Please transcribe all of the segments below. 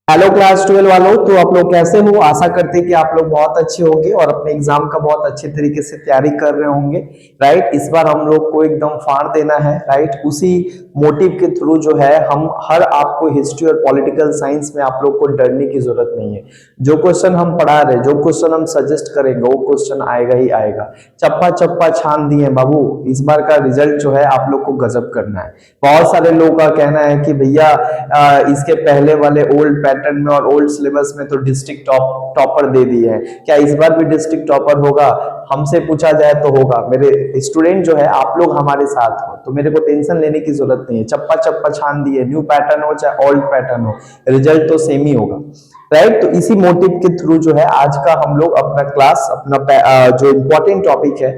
Hello class 12 वालों। तो आप लोग कैसे हो? आशा करते हैं कि आप लोग बहुत अच्छे होंगे और अपने एग्जाम का बहुत अच्छे तरीके से तैयारी कर रहे होंगे। राइट, इस बार हम लोग को एकदम फाड़ देना है। राइट, उसी मोटिव के थ्रू जो है हम हर आपको हिस्ट्री और पॉलिटिकल साइंस में आप लोग को डरने की जरूरत नहीं है। जो क्वेश्चन हम पढ़ा रहे, जो क्वेश्चन हम सजेस्ट करेंगे, वो क्वेश्चन आएगा ही आएगा। चप्पा चप्पा छान दिए बाबू। इस बार का रिजल्ट जो है आप लोग को गजब करना है। बहुत सारे लोगों का कहना है कि भैया इसके पहले वाले ओल्ड पैटर्न में और ओल्ड सिलेबस में तो डिस्ट्रिक्ट टॉपर दे दिए हैं, क्या इस बार भी डिस्ट्रिक्ट टॉपर होगा? हमसे पूछा जाए तो होगा। मेरे स्टूडेंट जो है आप लोग हमारे साथ हो तो मेरे को टेंशन लेने की जरूरत नहीं है। चप्पा चप्पा छान दिए, न्यू पैटर्न हो चाहे ओल्ड पैटर्न हो, रिजल्ट तो सेम ही होगा। राइट, तो इसी मोटिव के थ्रू जो है आज का हम लोग अपना क्लास, अपना जो इम्पोर्टेंट टॉपिक है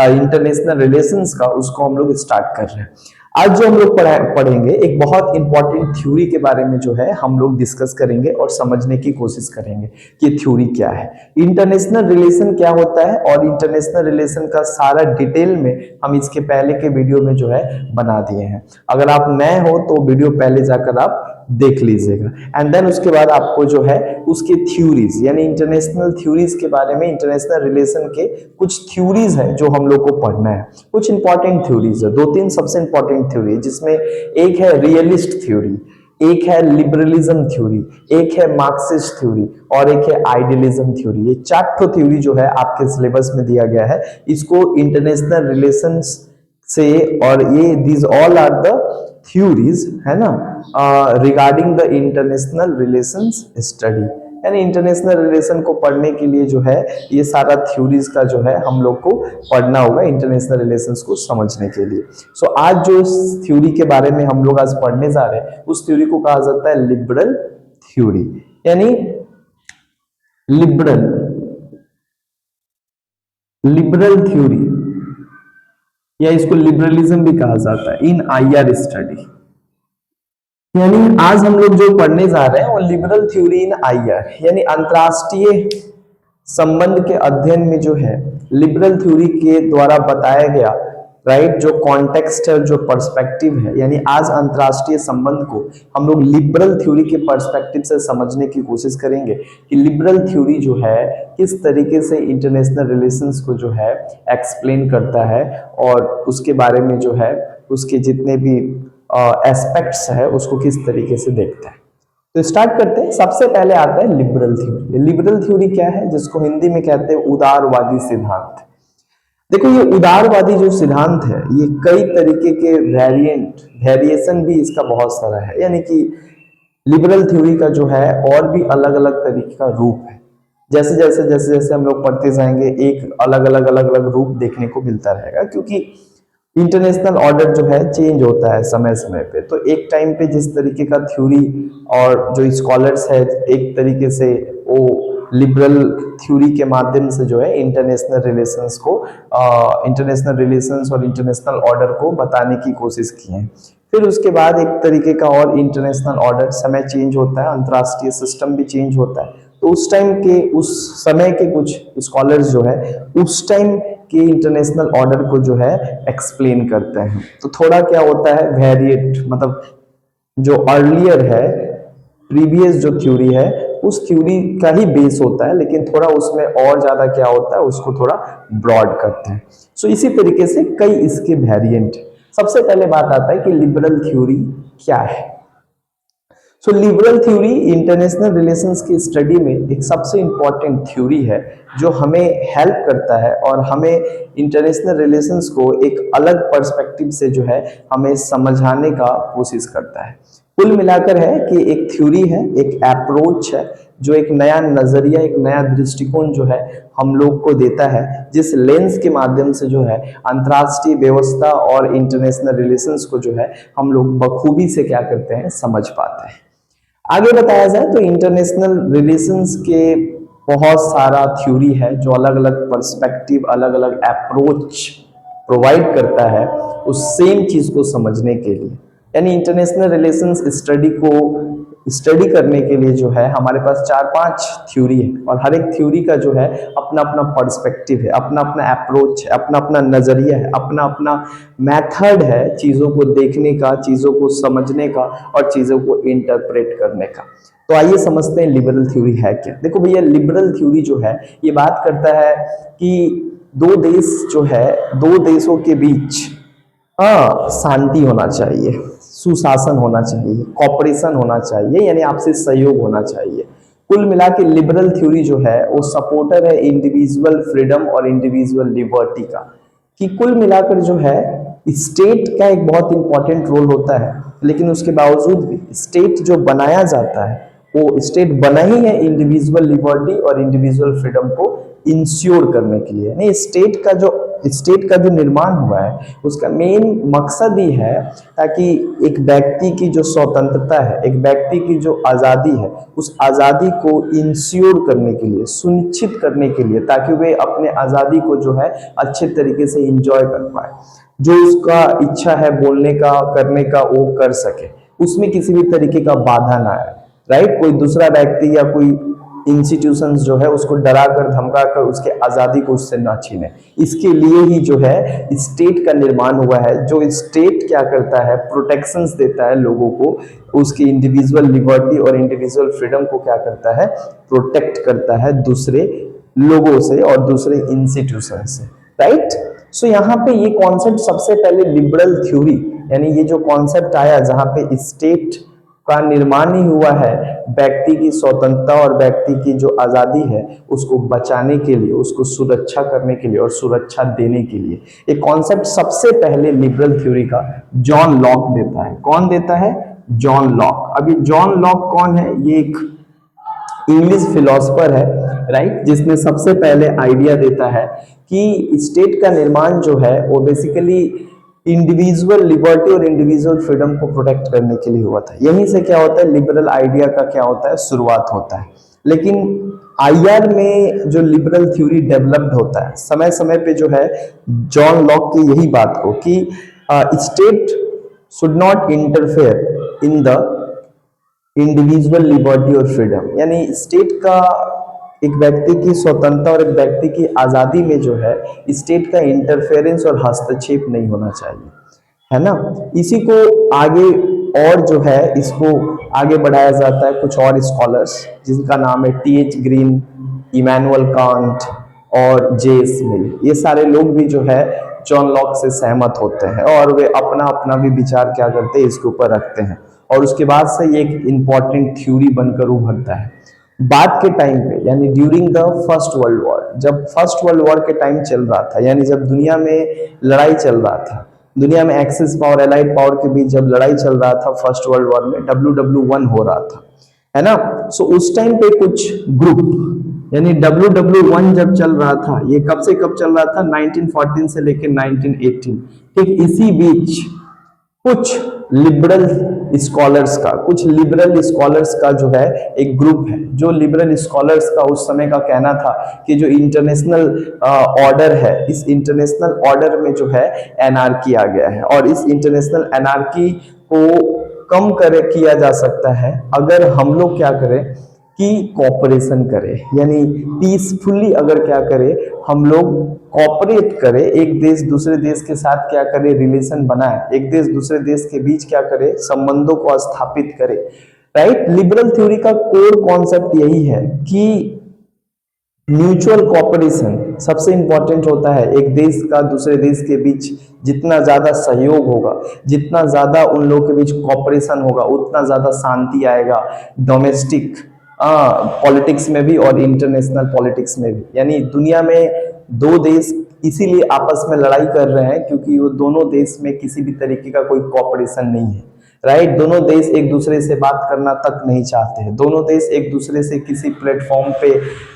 इंटरनेशनल रिलेशंस का, उसको हम लोग स्टार्ट कर रहे हैं। आज जो हम लोग पढ़ेंगे एक बहुत इंपॉर्टेंट थ्योरी के बारे में जो है हम लोग डिस्कस करेंगे और समझने की कोशिश करेंगे कि थ्योरी क्या है, इंटरनेशनल रिलेशन क्या होता है। और इंटरनेशनल रिलेशन का सारा डिटेल में हम इसके पहले के वीडियो में जो है बना दिए हैं। अगर आप नए हो तो वीडियो पहले जाकर आप देख लीजिएगा। एंड देन उसके बाद आपको जो है उसकी थ्योरीज यानी इंटरनेशनल थ्योरीज के बारे में, इंटरनेशनल रिलेशन के कुछ थ्योरीज है जो हम लोग को पढ़ना है। कुछ इंपॉर्टेंट थ्योरीज है, दो तीन सबसे इंपॉर्टेंट थ्योरी, जिसमें एक है रियलिस्ट थ्योरी, एक है लिबरलिज्म थ्योरी, एक है मार्क्सिस्ट थ्योरी और एक है आइडियलिज्म थ्योरी। ये चार ठो थ्योरी जो है आपके सिलेबस में दिया गया है। इसको इंटरनेशनल रिलेशंस से, और ये these all are the theories है ना regarding the international relations study. यानी इंटरनेशनल रिलेशन को पढ़ने के लिए जो है ये सारा थ्योरीज का जो है हम लोग को पढ़ना होगा इंटरनेशनल रिलेशंस को समझने के लिए। सो आज जो थ्योरी के बारे में हम लोग आज पढ़ने जा रहे हैं उस थ्योरी को कहा जाता है लिबरल थ्योरी। यानी लिबरल लिबरल थ्योरी, या इसको लिबरलिज्म भी कहा जाता है इन आईआर स्टडी। यानी आज हम लोग जो पढ़ने जा रहे हैं वो लिबरल थ्योरी इन आईआर, यानी अंतरराष्ट्रीय संबंध के अध्ययन में जो है लिबरल थ्योरी के द्वारा बताया गया, राइट, जो कॉन्टेक्स्ट है, जो पर्सपेक्टिव है। यानी आज अंतरराष्ट्रीय संबंध को हम लोग लिबरल थ्योरी के पर्सपेक्टिव से समझने की कोशिश करेंगे कि लिबरल थ्योरी जो है किस तरीके से इंटरनेशनल रिलेशंस को जो है एक्सप्लेन करता है और उसके बारे में जो है उसके जितने भी एस्पेक्ट्स है उसको किस तरीके से देखता है। तो स्टार्ट करते हैं। सबसे पहले आता है लिबरल थ्योरी। लिबरल थ्योरी क्या है, जिसको हिंदी में कहते हैं उदारवादी सिद्धांत। देखो ये उदारवादी जो सिद्धांत है ये कई तरीके के वेरिएशन भी इसका बहुत सारा है। यानी कि लिबरल थ्योरी का जो है और भी अलग अलग तरीके का रूप है। जैसे जैसे जैसे जैसे हम लोग पढ़ते जाएंगे एक अलग अलग अलग अलग रूप देखने को मिलता रहेगा, क्योंकि इंटरनेशनल ऑर्डर जो है चेंज होता है समय समय पे। तो एक टाइम पे जिस तरीके का थ्योरी और जो स्कॉलर्स है एक तरीके से वो लिबरल थ्योरी के माध्यम से जो है इंटरनेशनल रिलेशंस को, इंटरनेशनल रिलेशंस और इंटरनेशनल ऑर्डर को बताने की कोशिश की है। फिर उसके बाद एक तरीके का और इंटरनेशनल ऑर्डर, समय चेंज होता है, अंतरराष्ट्रीय सिस्टम भी चेंज होता है। तो उस टाइम के, उस समय के कुछ स्कॉलर्स जो है उस टाइम के इंटरनेशनल ऑर्डर को जो है एक्सप्लेन करते हैं। तो थोड़ा क्या होता है वेरिएट, मतलब जो अर्लियर है, प्रीवियस जो थ्योरी है उस थ्योरी का ही बेस होता है, लेकिन थोड़ा उसमें और ज्यादा क्या होता है उसको थोड़ा ब्रॉड करते हैं। सो इसी तरीके से कई इसके वेरिएंट। सबसे पहले बात आता है कि लिबरल थ्योरी क्या है। सो लिबरल थ्योरी इंटरनेशनल रिलेशंस की स्टडी में एक सबसे इंपॉर्टेंट थ्योरी है जो हमें हेल्प करता है और हमें इंटरनेशनल रिलेशंस को एक अलग पर्सपेक्टिव से जो है हमें समझाने का कोशिश करता है। कुल मिलाकर है कि एक थ्योरी है, एक अप्रोच है जो एक नया नजरिया, एक नया दृष्टिकोण जो है हम लोग को देता है, जिस लेंस के माध्यम से जो है अंतरराष्ट्रीय व्यवस्था और इंटरनेशनल रिलेशंस को जो है हम लोग बखूबी से क्या करते हैं, समझ पाते हैं। आगे बताया जाए तो इंटरनेशनल रिलेशंस के बहुत सारा थ्योरी है जो अलग अलग पर्सपेक्टिव, अलग अलग अप्रोच प्रोवाइड करता है उस सेम चीज को समझने के लिए। यानी इंटरनेशनल रिलेशंस स्टडी को स्टडी करने के लिए जो है हमारे पास 4-5 थ्योरी है, और हर एक थ्योरी का जो है अपना अपना पर्सपेक्टिव है, अपना अपना अप्रोच है, अपना अपना नजरिया है, अपना अपना मेथड है चीजों को देखने का, चीजों को समझने का और चीजों को इंटरप्रेट करने का। तो आइए समझते हैं लिबरल थ्योरी है क्या। देखो भैया, लिबरल थ्योरी जो है ये बात करता है कि दो देश जो है, दो देशों के बीच शांति होना चाहिए, सुशासन होना चाहिए, कॉपरेशन होना चाहिए, यानी आपसे सहयोग होना चाहिए। कुल मिला के लिबरल थ्योरी जो है वो सपोर्टर है इंडिविजुअल फ्रीडम और इंडिविजुअल लिबर्टी का, कि कुल मिलाकर जो है स्टेट का एक बहुत इंपॉर्टेंट रोल होता है, लेकिन उसके बावजूद भी स्टेट जो बनाया जाता है वो स्टेट बना ही है इंडिविजुअल लिबर्टी और इंडिविजुअल फ्रीडम को इंश्योर करने के लिए। नहीं, स्टेट का जो निर्माण हुआ है उसका मेन मकसद ही है ताकि एक व्यक्ति की जो स्वतंत्रता है, एक व्यक्ति की जो आज़ादी है, उस आज़ादी को इंश्योर करने के लिए, सुनिश्चित करने के लिए, ताकि वे अपने आज़ादी को जो है अच्छे तरीके से इंजॉय कर पाए, जो उसका इच्छा है बोलने का, करने का, वो कर सके, उसमें किसी भी तरीके का बाधा ना आए। राइट, कोई दूसरा व्यक्ति या कोई इंस्टीट्यूशंस जो है उसको डरा कर धमका कर उसके आज़ादी को उससे ना छीने। इसके लिए ही जो है स्टेट का निर्माण हुआ है। जो स्टेट क्या करता है, प्रोटेक्शंस देता है लोगों को, उसकी इंडिविजुअल लिबर्टी और इंडिविजुअल फ्रीडम को क्या करता है, प्रोटेक्ट करता है दूसरे लोगों से और दूसरे इंस्टीट्यूशन से। राइट, सो यहाँ पे ये कॉन्सेप्ट सबसे पहले लिबरल थ्योरी, यानी ये जो कॉन्सेप्ट आया जहाँ पे स्टेट का निर्माण ही हुआ है व्यक्ति की स्वतंत्रता और व्यक्ति की जो आज़ादी है उसको बचाने के लिए, उसको सुरक्षा करने के लिए और सुरक्षा देने के लिए। एक कॉन्सेप्ट सबसे पहले लिबरल थ्योरी का जॉन लॉक देता है। कौन देता है? John Locke. अभी जॉन लॉक कौन है? ये एक इंग्लिश फिलोसफर है, राइट, जिसने सबसे पहले आइडिया देता है कि स्टेट का निर्माण जो है वो बेसिकली इंडिविजुअल लिबर्टी और इंडिविजुअल फ्रीडम को प्रोटेक्ट करने के लिए हुआ था। यहीं से क्या होता है, लिबरल आइडिया का क्या होता है, शुरुआत होता है। लेकिन आईआर में जो लिबरल थ्योरी डेवलप्ड होता है समय समय पे जो है जॉन लॉक की यही बात को कि state should not interfere in the individual liberty और फ्रीडम, यानी स्टेट का एक व्यक्ति की स्वतंत्रता और एक व्यक्ति की आज़ादी में जो है स्टेट का इंटरफेरेंस और हस्तक्षेप नहीं होना चाहिए, है ना। इसी को आगे और जो है इसको आगे बढ़ाया जाता है कुछ और स्कॉलर्स, जिनका नाम है टी.एच. ग्रीन, इमैनुअल कांट और जे.एस. मिल। ये सारे लोग भी जो है जॉन लॉक से सहमत होते हैं और वे अपना अपना भी विचार क्या करते हैं इसके ऊपर रखते हैं, और उसके बाद से ये एक इम्पॉर्टेंट थ्योरी बनकर उभरता है। बाद के टाइम पे, यानी during the first world war, जब फर्स्ट वर्ल्ड वॉर के टाइम चल रहा था, यानी जब दुनिया में लड़ाई चल रहा था, दुनिया में एक्सिस पावर एलाइड पावर के बीच जब लड़ाई चल रहा था फर्स्ट वर्ल्ड वॉर में, WW1 हो रहा था, है ना। सो उस टाइम पे कुछ ग्रुप, यानी WW1 जब चल रहा था, ये कब से कब चल रहा था, 1914 से लेकर 1918। ठीक इसी बीच कुछ लिबरल स्कॉलर्स का जो है एक ग्रुप है, जो लिबरल स्कॉलर्स का उस समय का कहना था कि जो इंटरनेशनल ऑर्डर है, इस इंटरनेशनल ऑर्डर में जो है एनार्की आ गया है, और इस इंटरनेशनल एनार्की को कम किया जा सकता है अगर हम लोग क्या करें कि कॉपरेशन करें, यानी पीसफुली अगर क्या करें हम लोग कॉपरेट करें, एक देश दूसरे देश के साथ क्या करे, रिलेशन बनाए, एक देश दूसरे देश के बीच क्या करे, संबंधों को स्थापित करे। राइट, लिबरल थ्योरी का कोर कॉन्सेप्ट यही है कि म्यूचुअल कॉपरेशन सबसे इंपॉर्टेंट होता है। एक देश का दूसरे देश के बीच जितना ज्यादा सहयोग होगा, जितना ज्यादा उन लोगों के बीच कॉपरेशन होगा, उतना ज्यादा शांति आएगा डोमेस्टिक पॉलिटिक्स में भी और इंटरनेशनल पॉलिटिक्स में भी। यानी दुनिया में दो देश इसीलिए आपस में लड़ाई कर रहे हैं क्योंकि वो दोनों देश में किसी भी तरीके का कोई कॉपरेशन नहीं है। राइट, दोनों देश एक दूसरे से बात करना तक नहीं चाहते हैं, दोनों देश एक दूसरे से किसी प्लेटफॉर्म पे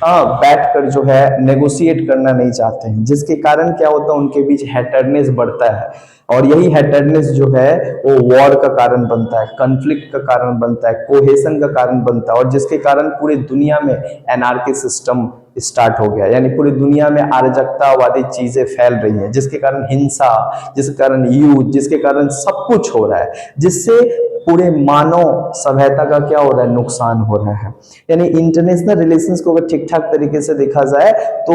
बैठकर जो है नेगोशिएट करना नहीं चाहते हैं, जिसके कारण क्या होता है उनके बीच हेटरनेस बढ़ता है, और यही हेटरनेस जो है वो वॉर का कारण बनता है, कॉन्फ्लिक्ट का कारण बनता है, कोहेशन का कारण बनता है, और जिसके कारण पूरे दुनिया में एनार्की सिस्टम स्टार्ट हो गया, यानी पूरी दुनिया में अराजकतावादी चीजें फैल रही हैं, जिसके कारण हिंसा, जिसके कारण युद्ध, जिसके कारण सब कुछ हो रहा है, जिससे पूरे मानव सभ्यता का क्या हो रहा है, नुकसान हो रहा है। यानी इंटरनेशनल रिलेशंस को अगर ठीक ठाक तरीके से देखा जाए तो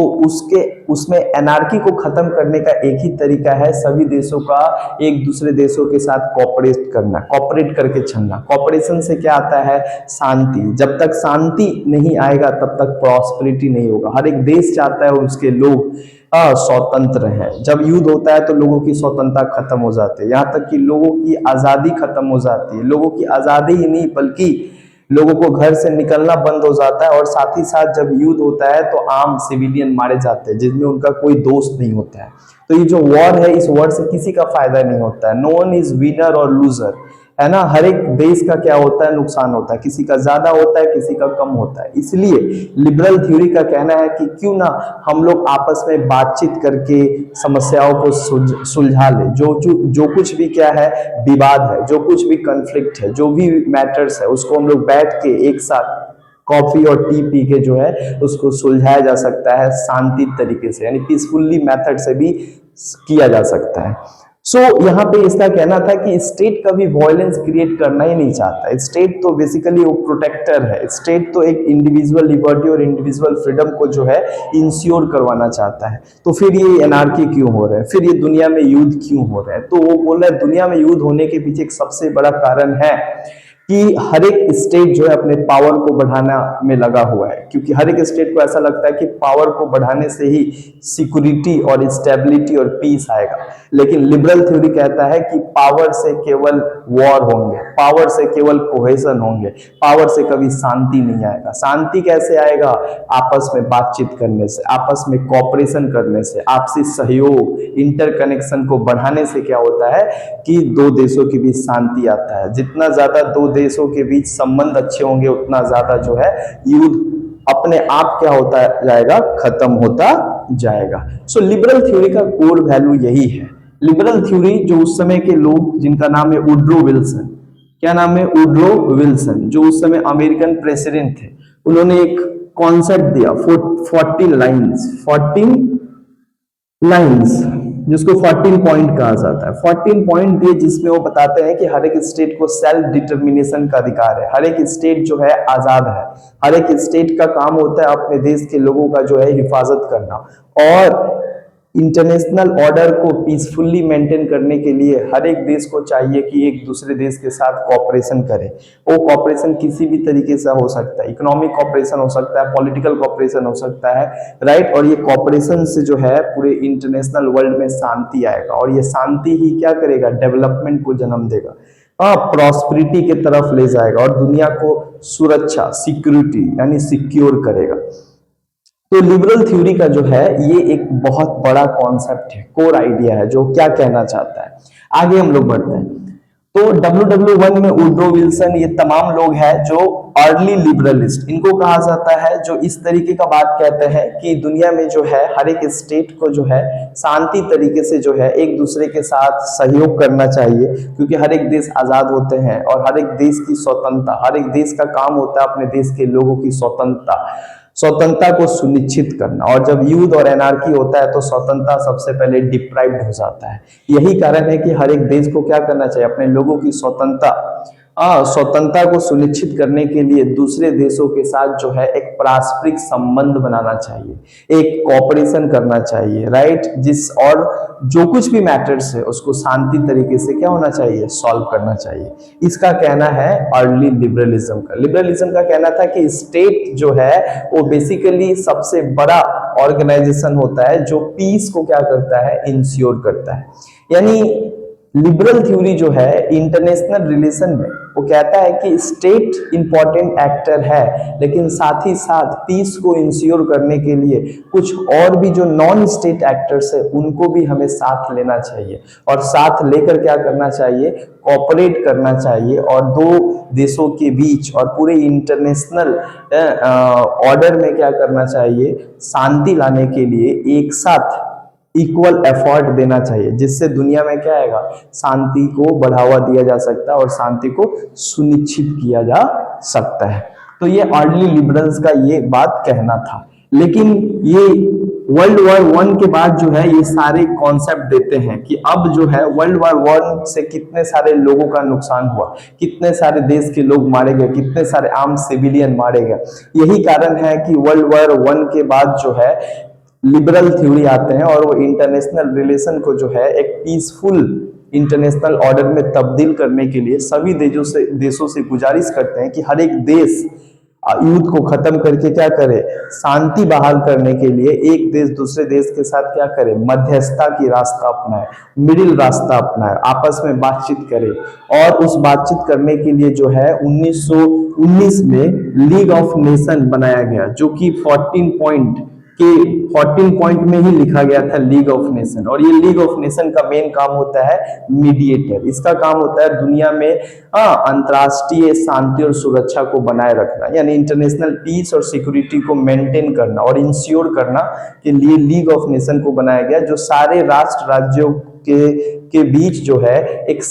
उसमें एनार्की को खत्म करने का एक ही तरीका है, सभी देशों का एक दूसरे देशों के साथ कोऑपरेट करना, कोऑपरेट करके चलना। कोऑपरेशन से क्या आता है, शांति। जब तक शांति नहीं आएगा तब तक प्रॉस्पेरिटी नहीं होगा। हर एक देश चाहता है उसके लोग स्वतंत्र है। जब युद्ध होता है तो लोगों की स्वतंत्रता खत्म हो जाती है, यहाँ तक कि लोगों की आजादी खत्म हो जाती है। लोगों की आजादी ही नहीं बल्कि लोगों को घर से निकलना बंद हो जाता है, और साथ ही साथ जब युद्ध होता है तो आम सिविलियन मारे जाते हैं जिसमें उनका कोई दोस्त नहीं होता है। तो ये जो वॉर है, इस वॉर से किसी का फायदा नहीं होता है। नो वन इज विनर और लूजर, है ना। हर एक देश का क्या होता है, नुकसान होता है, किसी का ज्यादा होता है, किसी का कम होता है। इसलिए लिबरल थ्योरी का कहना है कि क्यों ना हम लोग आपस में बातचीत करके समस्याओं को सुलझा ले। जो कुछ भी क्या है, विवाद है, जो कुछ भी कॉन्फ्लिक्ट है, जो भी मैटर्स है, उसको हम लोग बैठ के एक साथ कॉफी और टी पी के जो है उसको सुलझाया जा सकता है शांति तरीके से, यानी पीसफुली मेथड से भी किया जा सकता है। यहाँ पे इसका कहना था कि स्टेट कभी वॉयलेंस क्रिएट करना ही नहीं चाहता। स्टेट तो बेसिकली वो प्रोटेक्टर है। स्टेट तो एक इंडिविजुअल लिबर्टी और इंडिविजुअल फ्रीडम को जो है इंश्योर करवाना चाहता है। तो फिर ये एनार्की क्यों हो रहा है, फिर ये दुनिया में युद्ध क्यों हो रहा है? तो वो बोल रहा है दुनिया में युद्ध होने के पीछे एक सबसे बड़ा कारण है कि हर एक स्टेट जो है अपने पावर को बढ़ाना में लगा हुआ है, क्योंकि हर एक स्टेट को ऐसा लगता है कि पावर को बढ़ाने से ही सिक्योरिटी और स्टेबिलिटी और पीस आएगा। लेकिन लिबरल थ्योरी कहता है कि पावर से केवल वॉर होंगे, पावर से केवल कोहेजन होंगे, पावर से कभी शांति नहीं आएगा। शांति कैसे आएगा? आपस में बातचीत करने से, आपस में कोऑपरेशन करने से, आपसी सहयोग, इंटरकनेक्शन को बढ़ाने से क्या होता है कि दो देशों के बीच शांति आता है। जितना ज्यादा दो देशों के बीच संबंध अच्छे होंगे उतना ज्यादा जो है युद्ध अपने आप क्या होता जाएगा, खत्म होता जाएगा। सो लिबरल थ्योरी का कोर वैल्यू यही है। लिबरल थ्योरी जो उस समय के लोग, जिनका नाम है वुड्रो विल्सन, क्या नाम है, वुड्रो विल्सन, जो उस समय अमेरिकन प्रेसिडेंट थे, उन्होंने एक कॉन्सेप्ट दिया 14 लाइन्स जिसको 14 पॉइंट कहा जाता है। 14 पॉइंट दिए जिसमें वो बताते हैं कि हर एक स्टेट को सेल्फ डिटर्मिनेशन का अधिकार है। हर एक स्टेट जो है आजाद है। हर एक स्टेट का काम होता है अपने देश के लोगों का जो है हिफाजत करना, और इंटरनेशनल ऑर्डर को पीसफुली मेंटेन करने के लिए हर एक देश को चाहिए कि एक दूसरे देश के साथ कोऑपरेशन करे। वो कोऑपरेशन किसी भी तरीके से हो सकता है, इकोनॉमिक कोऑपरेशन हो सकता है, पॉलिटिकल कोऑपरेशन हो सकता है, राइट। और ये कोऑपरेशन से जो है पूरे इंटरनेशनल वर्ल्ड में शांति आएगा, और ये शांति ही क्या करेगा, डेवलपमेंट को जन्म देगा, प्रॉस्पेरिटी के तरफ ले जाएगा, और दुनिया को सुरक्षा, सिक्योरिटी यानी सिक्योर करेगा। तो लिबरल थ्योरी का जो है ये एक बहुत बड़ा कॉन्सेप्ट है, कोर आइडिया है, जो क्या कहना चाहता है। आगे हम लोग बढ़ते हैं। तो WW1 में वुड्रो विल्सन, ये तमाम लोग हैं जो अर्ली लिबरलिस्ट, इनको कहा जाता है, जो इस तरीके का बात कहते हैं कि दुनिया में जो है हर एक स्टेट को जो है शांति तरीके से जो है एक दूसरे के साथ सहयोग करना चाहिए, क्योंकि हर एक देश आजाद होते हैं और हर एक देश की स्वतंत्रता, हर एक देश का काम होता है अपने देश के लोगों की स्वतंत्रता को सुनिश्चित करना। और जब युद्ध और एनार्की होता है तो स्वतंत्रता सबसे पहले डिप्राइव्ड हो जाता है। यही कारण है कि हर एक देश को क्या करना चाहिए, अपने लोगों की स्वतंत्रता को सुनिश्चित करने के लिए दूसरे देशों के साथ जो है एक पारस्परिक संबंध बनाना चाहिए, एक कोऑपरेशन करना चाहिए, राइट। और जो कुछ भी मैटर्स है उसको शांति तरीके से क्या होना चाहिए, सॉल्व करना चाहिए। इसका कहना है अर्ली लिबरलिज्म का। लिबरलिज्म का कहना था कि स्टेट जो है वो बेसिकली सबसे बड़ा ऑर्गेनाइजेशन होता है जो पीस को क्या करता है, इंश्योर करता है। यानी लिबरल थ्योरी जो है इंटरनेशनल रिलेशन में वो कहता है कि स्टेट इंपॉर्टेंट एक्टर है, लेकिन साथ ही साथ पीस को इंश्योर करने के लिए कुछ और भी जो नॉन स्टेट एक्टर्स है उनको भी हमें साथ लेना चाहिए, और साथ लेकर क्या करना चाहिए, कोऑपरेट करना चाहिए, और दो देशों के बीच और पूरे इंटरनेशनल ऑर्डर में क्या करना चाहिए, शांति लाने के लिए एक साथ इक्वल एफर्ट देना चाहिए, जिससे दुनिया में क्या आएगा, शांति को बढ़ावा दिया जा सकता है और शांति को सुनिश्चित किया जा सकता है। तो ये अर्ली लिबरल्स का ये बात कहना था। लेकिन ये वर्ल्ड वॉर वन के बाद जो है ये सारे कॉन्सेप्ट देते हैं कि अब जो है वर्ल्ड वॉर वन से कितने सारे लोगों का नुकसान हुआ, कितने सारे देश के लोग मारे गए, कितने सारे आम सिविलियन मारे गए। यही कारण है कि वर्ल्ड वॉर वन के बाद जो है लिबरल थ्योरी आते हैं और वो इंटरनेशनल रिलेशन को जो है एक पीसफुल इंटरनेशनल ऑर्डर में तब्दील करने के लिए सभी देशों से गुजारिश करते हैं कि हर एक देश युद्ध को खत्म करके क्या करे, शांति बहाल करने के लिए एक देश दूसरे देश के साथ क्या करे, मध्यस्थता की रास्ता अपनाए, मिडिल रास्ता अपनाए, आपस में बातचीत करे। और उस बातचीत करने के लिए जो है 1919 में लीग ऑफ नेशन बनाया गया, जो कि 14 पॉइंट में ही लिखा गया था लीग ऑफ नेशन। और ये लीग ऑफ नेशन का मेन काम होता है मीडिएटर। इसका काम होता है दुनिया में अंतरराष्ट्रीय शांति और सुरक्षा को बनाए रखना, यानी इंटरनेशनल पीस और सिक्योरिटी को मेंटेन करना और इंश्योर करना के लिए लीग ऑफ नेशन को बनाया गया, जो सारे राष्ट्र राज्यों के बीच जो है एक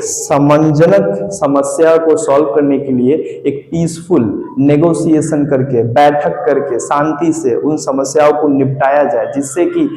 समंजनक समस्या को सॉल्व करने के लिए एक पीसफुल नेगोशिएशन करके, बैठक करके शांति से उन समस्याओं को निपटाया जाए, जिससे कि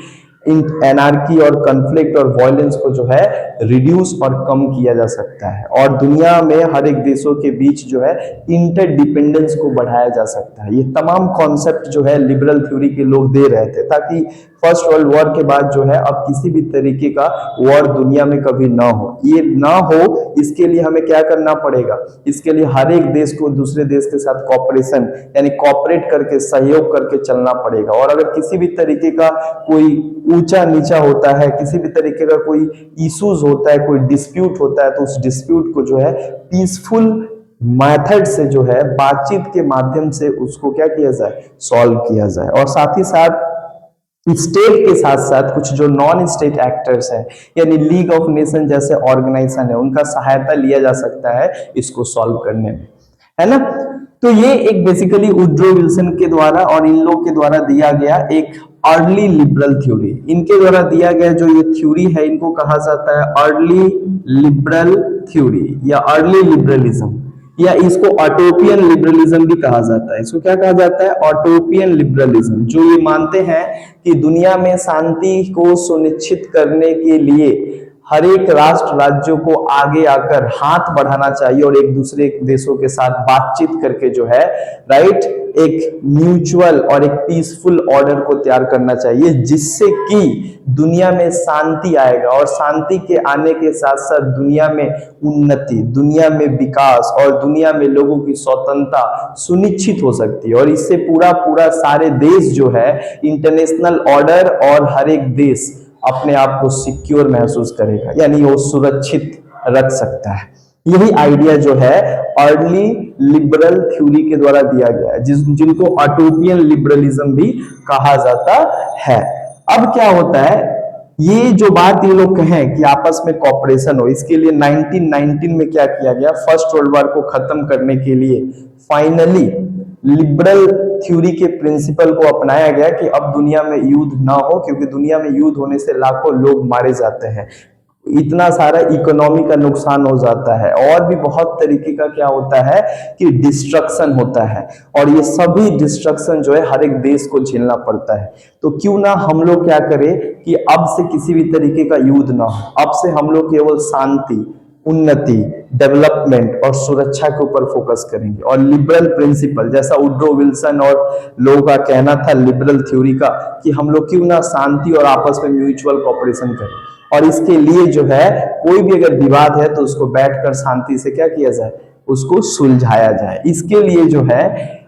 एनार्की और कॉन्फ्लिक्ट और वायलेंस को जो है रिड्यूस और कम किया जा सकता है। और दुनिया में हर एक देशों के बीच जो है इंटरडिपेंडेंस को बढ़ाया जा सकता है। ये तमाम कॉन्सेप्ट जो है लिबरल थ्योरी के लोग दे रहे थे, ताकि फर्स्ट वर्ल्ड वॉर के बाद जो है अब किसी भी तरीके का वॉर दुनिया में कभी ना हो। ये ना हो इसके लिए हमें क्या करना पड़ेगा, इसके लिए हर एक देश को दूसरे देश के साथ कॉपरेशन यानी कॉपरेट करके सहयोग करके चलना पड़ेगा। और अगर किसी भी तरीके का कोई ऊंचा नीचा होता है, किसी भी तरीके का कोई इश्यूज होता है, कोई डिस्प्यूट होता है, तो उस डिस्प्यूट को जो है पीसफुल मेथड से जो है बातचीत के माध्यम से उसको क्या किया जाए, सॉल्व किया जाए। और साथ ही साथ स्टेट के साथ साथ कुछ जो नॉन स्टेट एक्टर्स हैं, यानी लीग ऑफ नेशन जैसे ऑर्गेनाइजेशन है, उनका सहायता लिया जा सकता है इसको सॉल्व करने में, है ना। तो ये एक बेसिकली वुड्रो विल्सन के द्वारा और इन लोग के द्वारा दिया गया एक अर्ली लिबरल थ्योरी। इनके द्वारा दिया गया जो ये थ्योरी है, इनको कहा जाता है अर्ली लिबरल थ्योरी या अर्ली लिबरलिज्म, या इसको ऑटोपियन लिबरलिज्म भी कहा जाता है। इसको क्या कहा जाता है, ऑटोपियन लिबरलिज्म, जो ये मानते हैं कि दुनिया में शांति को सुनिश्चित करने के लिए हर एक राष्ट्र राज्यों को आगे आकर हाथ बढ़ाना चाहिए और एक दूसरे देशों के साथ बातचीत करके जो है राइट एक म्यूचुअल और एक पीसफुल ऑर्डर को तैयार करना चाहिए, जिससे कि दुनिया में शांति आएगा। और शांति के आने के साथ साथ दुनिया में उन्नति, दुनिया में विकास और दुनिया में लोगों की स्वतंत्रता सुनिश्चित हो सकती है। और इससे पूरा सारे देश जो है इंटरनेशनल ऑर्डर और हर एक देश अपने आप को सिक्योर महसूस करेगा, यानी वो सुरक्षित रख सकता है। यही आइडिया जो है अर्ली लिबरल थ्योरी के द्वारा दिया गया है, जिनको ऑटोपियन लिबरलिज्म भी कहा जाता है। अब क्या होता है, ये जो बात ये लोग कहें कि आपस में कॉपरेशन हो, इसके लिए 1919 में क्या किया गया, फर्स्ट वर्ल्ड वॉर को खत्म करने के लिए फाइनली लिबरल थ्योरी के प्रिंसिपल को अपनाया गया कि अब दुनिया में युद्ध ना हो, क्योंकि दुनिया में युद्ध होने से लाखों लोग मारे जाते हैं, इतना सारा इकोनॉमी का नुकसान हो जाता है, और भी बहुत तरीके का क्या होता है कि डिस्ट्रक्शन होता है। और ये सभी डिस्ट्रक्शन जो है हर एक देश को झेलना पड़ता है। तो क्यों ना हम लोग क्या करें कि अब से किसी भी तरीके का युद्ध ना हो, अब से हम लोग केवल शांति, उन्नति, डेवलपमेंट और सुरक्षा के ऊपर फोकस करेंगे। और लिबरल प्रिंसिपल जैसा वुड्रो विल्सन और लोगों का कहना था लिबरल थ्योरी का कि हम लोग क्यों ना शांति और आपस में म्यूचुअल कोऑपरेशन करें, और इसके लिए जो है कोई भी अगर विवाद है तो उसको बैठकर शांति से क्या किया जाए, उसको सुलझाया जाए। इसके लिए जो है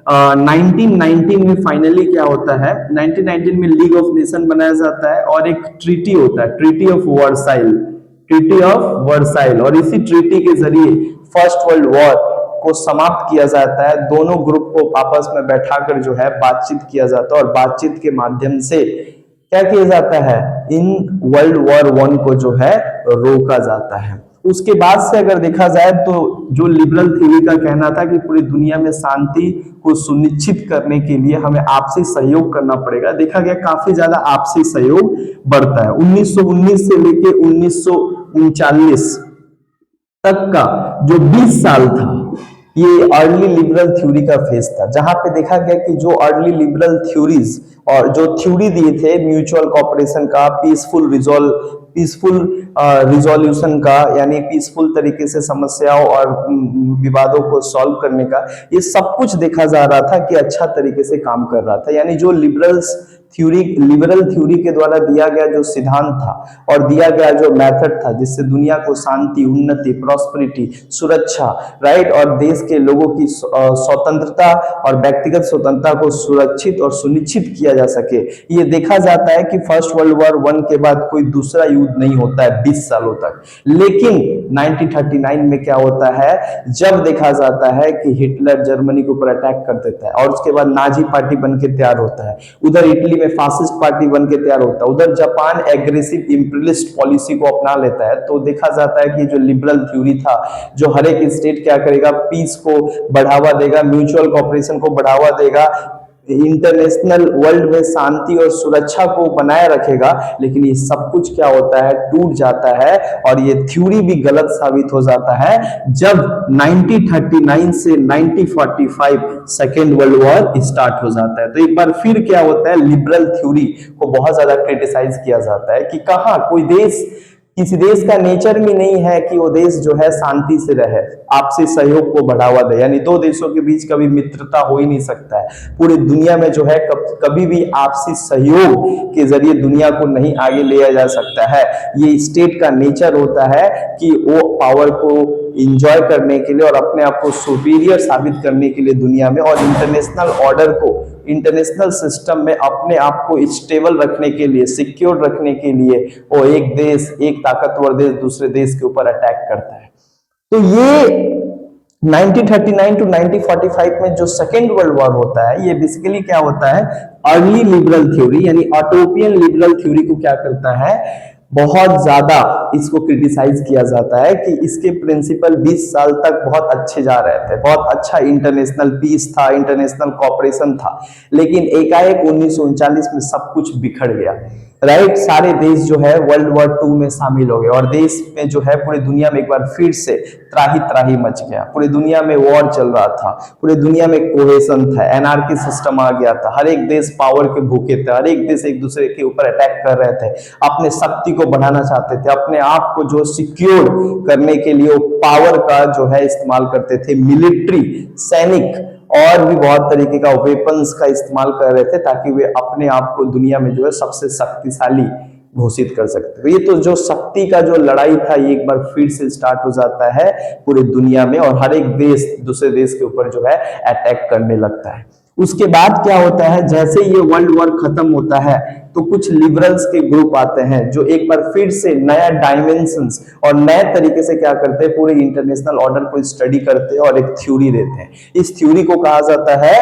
1919 में फाइनली क्या होता है, 1919 में लीग ऑफ नेशन बनाया जाता है और एक ट्रीटी होता है, ट्रीटी ऑफ वर्साइल, और इसी ट्रीटी के जरिए फर्स्ट वर्ल्ड वॉर को समाप्त किया जाता है। दोनों ग्रुप को आपस में बैठाकर जो है बातचीत किया जाता है और बातचीत के माध्यम से क्या किया जाता है, इन वर्ल्ड वॉर वन को जो है रोका जाता है। उसके बाद से अगर देखा जाए तो जो लिबरल थ्योरी का कहना था कि पूरी दुनिया में शांति को सुनिश्चित करने के लिए हमें आपसी सहयोग करना पड़ेगा, देखा गया काफी ज्यादा आपसी सहयोग बढ़ता है। 1919 से लेके 1939 तक का जो 20 साल था, ये अर्ली लिबरल थ्योरी का फेज था, जहां पे देखा गया कि जो अर्ली लिबरल थ्योरीज और जो थ्योरी दिए थे म्यूचुअल कॉपरेशन का, पीसफुल रिजोल्यूशन का, यानी पीसफुल तरीके से समस्याओं और विवादों को सॉल्व करने का, ये सब कुछ देखा जा रहा था कि अच्छा तरीके से काम कर रहा था। यानी जो लिबरल थ्योरी के द्वारा दिया गया जो सिद्धांत था और दिया गया जो मेथड था, जिससे दुनिया को शांति, उन्नति, प्रॉस्पेरिटी, सुरक्षा, राइट, और देश के लोगों की स्वतंत्रता और व्यक्तिगत स्वतंत्रता को सुरक्षित और सुनिश्चित किया जा सके। ये देखा जाता है कि फर्स्ट वर्ल्ड वॉर 1 के बाद कोई दूसरा युद्ध नहीं होता है 20 सालों तक। लेकिन 1939 में क्या होता है, जब देखा जाता है कि हिटलर जर्मनी के ऊपर अटैक कर देता है और उसके बाद नाजी पार्टी बन के तैयार होता है, उधर इटली में फासिस्ट पार्टी बन के तैयार होता है, उधर जापान एग्रेसिव इंपीरियलिस्ट पॉलिसी को अपना लेता है, तो देखा जाता है कि जो लिबरल थ्योरी था, जो हर एक स्टेट क्या करेगा, पीस को बढ़ावा देगा, म्यूचुअल कॉपरेशन को बढ़ावा देगा, इंटरनेशनल वर्ल्ड में शांति और सुरक्षा को बनाए रखेगा। लेकिन ये सब कुछ क्या होता है, टूट जाता है और ये थ्योरी भी गलत साबित हो जाता है जब 1939 से 1945 सेकेंड वर्ल्ड वॉर स्टार्ट हो जाता है। तो एक बार फिर क्या होता है, लिबरल थ्योरी को बहुत ज्यादा क्रिटिसाइज किया जाता है कि कहां कोई देश, किसी देश का नेचर में नहीं है कि वो देश जो है शांति से रहे, आपसी सहयोग को बढ़ावा दे, यानी दो देशों के बीच कभी मित्रता हो ही नहीं सकता है। पूरी दुनिया में जो है कभी भी आपसी सहयोग के जरिए दुनिया को नहीं आगे ले जा सकता है। ये स्टेट का नेचर होता है कि वो पावर को इंजॉय करने के लिए और अपने आप को सुपीरियर साबित करने के लिए दुनिया में, और इंटरनेशनल ऑर्डर को, इंटरनेशनल सिस्टम में अपने आप को स्टेबल रखने के लिए, सिक्योर रखने के लिए वो एक देश, एक ताकतवर देश दूसरे देश के ऊपर अटैक करता है। तो ये 1939 टू 1945 में जो सेकेंड वर्ल्ड वॉर होता है, ये बेसिकली क्या होता है, अर्ली लिबरल थ्योरी यानी ऑटोपियन लिबरल थ्योरी को क्या करता है, बहुत ज्यादा इसको क्रिटिसाइज किया जाता है कि इसके प्रिंसिपल 20 साल तक बहुत अच्छे जा रहे थे, बहुत अच्छा इंटरनेशनल पीस था, इंटरनेशनल कॉपरेशन था, लेकिन एकाएक 1939 में सब कुछ बिखर गया, राइट। सारे देश जो है वर्ल्ड वॉर 2 में शामिल हो गए और देश में जो है पूरी दुनिया में एक बार फिर से त्राही त्राही मच गया, पूरी दुनिया में वॉर चल रहा था, पूरी दुनिया में कोहेशन था, एनार्की सिस्टम आ गया था, हर एक देश पावर के भूखे थे, हर एक देश एक दूसरे के ऊपर अटैक कर रहे थे, अपने शक्ति को बढ़ाना चाहते थे, अपने आप को जो सिक्योर करने के लिए पावर का जो है इस्तेमाल करते थे, मिलिट्री, सैनिक और भी बहुत तरीके का वेपन्स का इस्तेमाल कर रहे थे ताकि वे अपने आप को दुनिया में जो है सबसे शक्तिशाली घोषित कर सकते। तो ये तो जो शक्ति का जो लड़ाई था, ये एक बार फिर से स्टार्ट हो जाता है पूरी दुनिया में और हर एक देश दूसरे देश के ऊपर जो है अटैक करने लगता है। उसके बाद क्या होता है, जैसे ये वर्ल्ड वॉर खत्म होता है तो कुछ लिबरल्स के ग्रुप आते हैं जो एक बार फिर से नया डायमेंशंस और नए तरीके से क्या करते हैं, पूरे इंटरनेशनल ऑर्डर को स्टडी करते हैं और एक थ्योरी देते हैं। इस थ्योरी को कहा जाता है,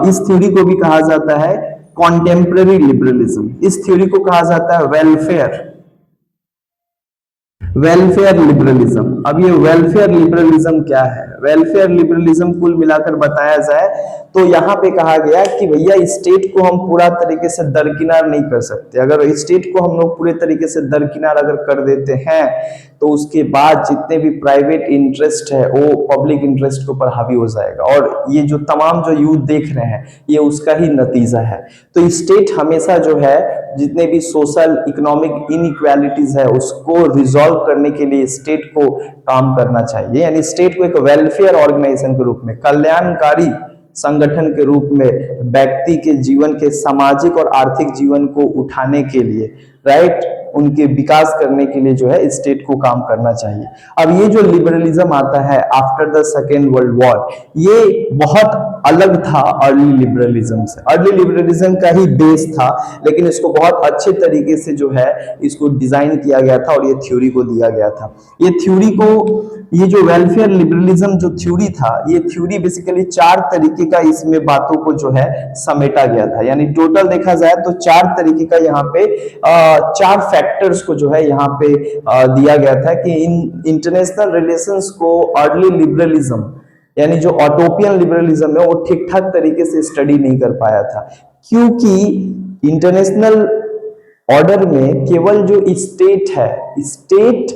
इस थ्योरी को भी कहा जाता है कॉन्टेम्पररी लिबरलिज्म। इस थ्योरी को कहा जाता है वेलफेयर लिबरलिज्म। अब ये वेलफेयर लिबरलिज्म क्या है? वेलफेयर लिबरलिज्म कुल मिलाकर बताया जाए तो यहाँ पे कहा गया कि भैया स्टेट को हम पूरा तरीके से दरकिनार नहीं कर सकते। अगर स्टेट को हम लोग पूरे तरीके से दरकिनार अगर कर देते हैं तो उसके बाद जितने भी प्राइवेट इंटरेस्ट है वो पब्लिक इंटरेस्ट के ऊपर हावी हो जाएगा और ये जो तमाम जो यूथ देख रहे हैं ये उसका ही नतीजा है। तो स्टेट हमेशा जो है जितने भी सोशल इकोनॉमिक इनइक्वालिटीज है उसको रिजॉल्व करने के लिए स्टेट को काम करना चाहिए, यानी स्टेट को एक वेलफेयर ऑर्गेनाइजेशन के रूप में, कल्याणकारी संगठन के रूप में व्यक्ति के जीवन के सामाजिक और आर्थिक जीवन को उठाने के लिए, राइट, उनके विकास करने के लिए जो है स्टेट को काम करना चाहिए। अब ये जो लिबरलिज्म आता है after the second world war, ये बहुत अलग था अर्ली लिबरलिज्म से। अर्ली लिबरलिज्म का ही बेस था लेकिन इसको बहुत अच्छे तरीके से जो है इसको डिजाइन किया गया था और ये थ्योरी को दिया गया था। ये थ्योरी को, ये जो वेलफेयर लिबरलिज्म जो थ्योरी था, ये थ्योरी बेसिकली 4 तरीके का इसमें बातों को जो है समेटा गया था। यानी टोटल देखा जाए तो 4 तरीके का यहाँ पे 4 फैक्टर्स को जो है यहाँ पे दिया गया था कि इन इंटरनेशनल रिलेशंस को अर्ली लिबरलिज्म यानी जो ऑटोपियन लिबरलिज्म है वो ठीक ठाक तरीके से स्टडी नहीं कर पाया था, क्योंकि इंटरनेशनल ऑर्डर में केवल जो स्टेट है, स्टेट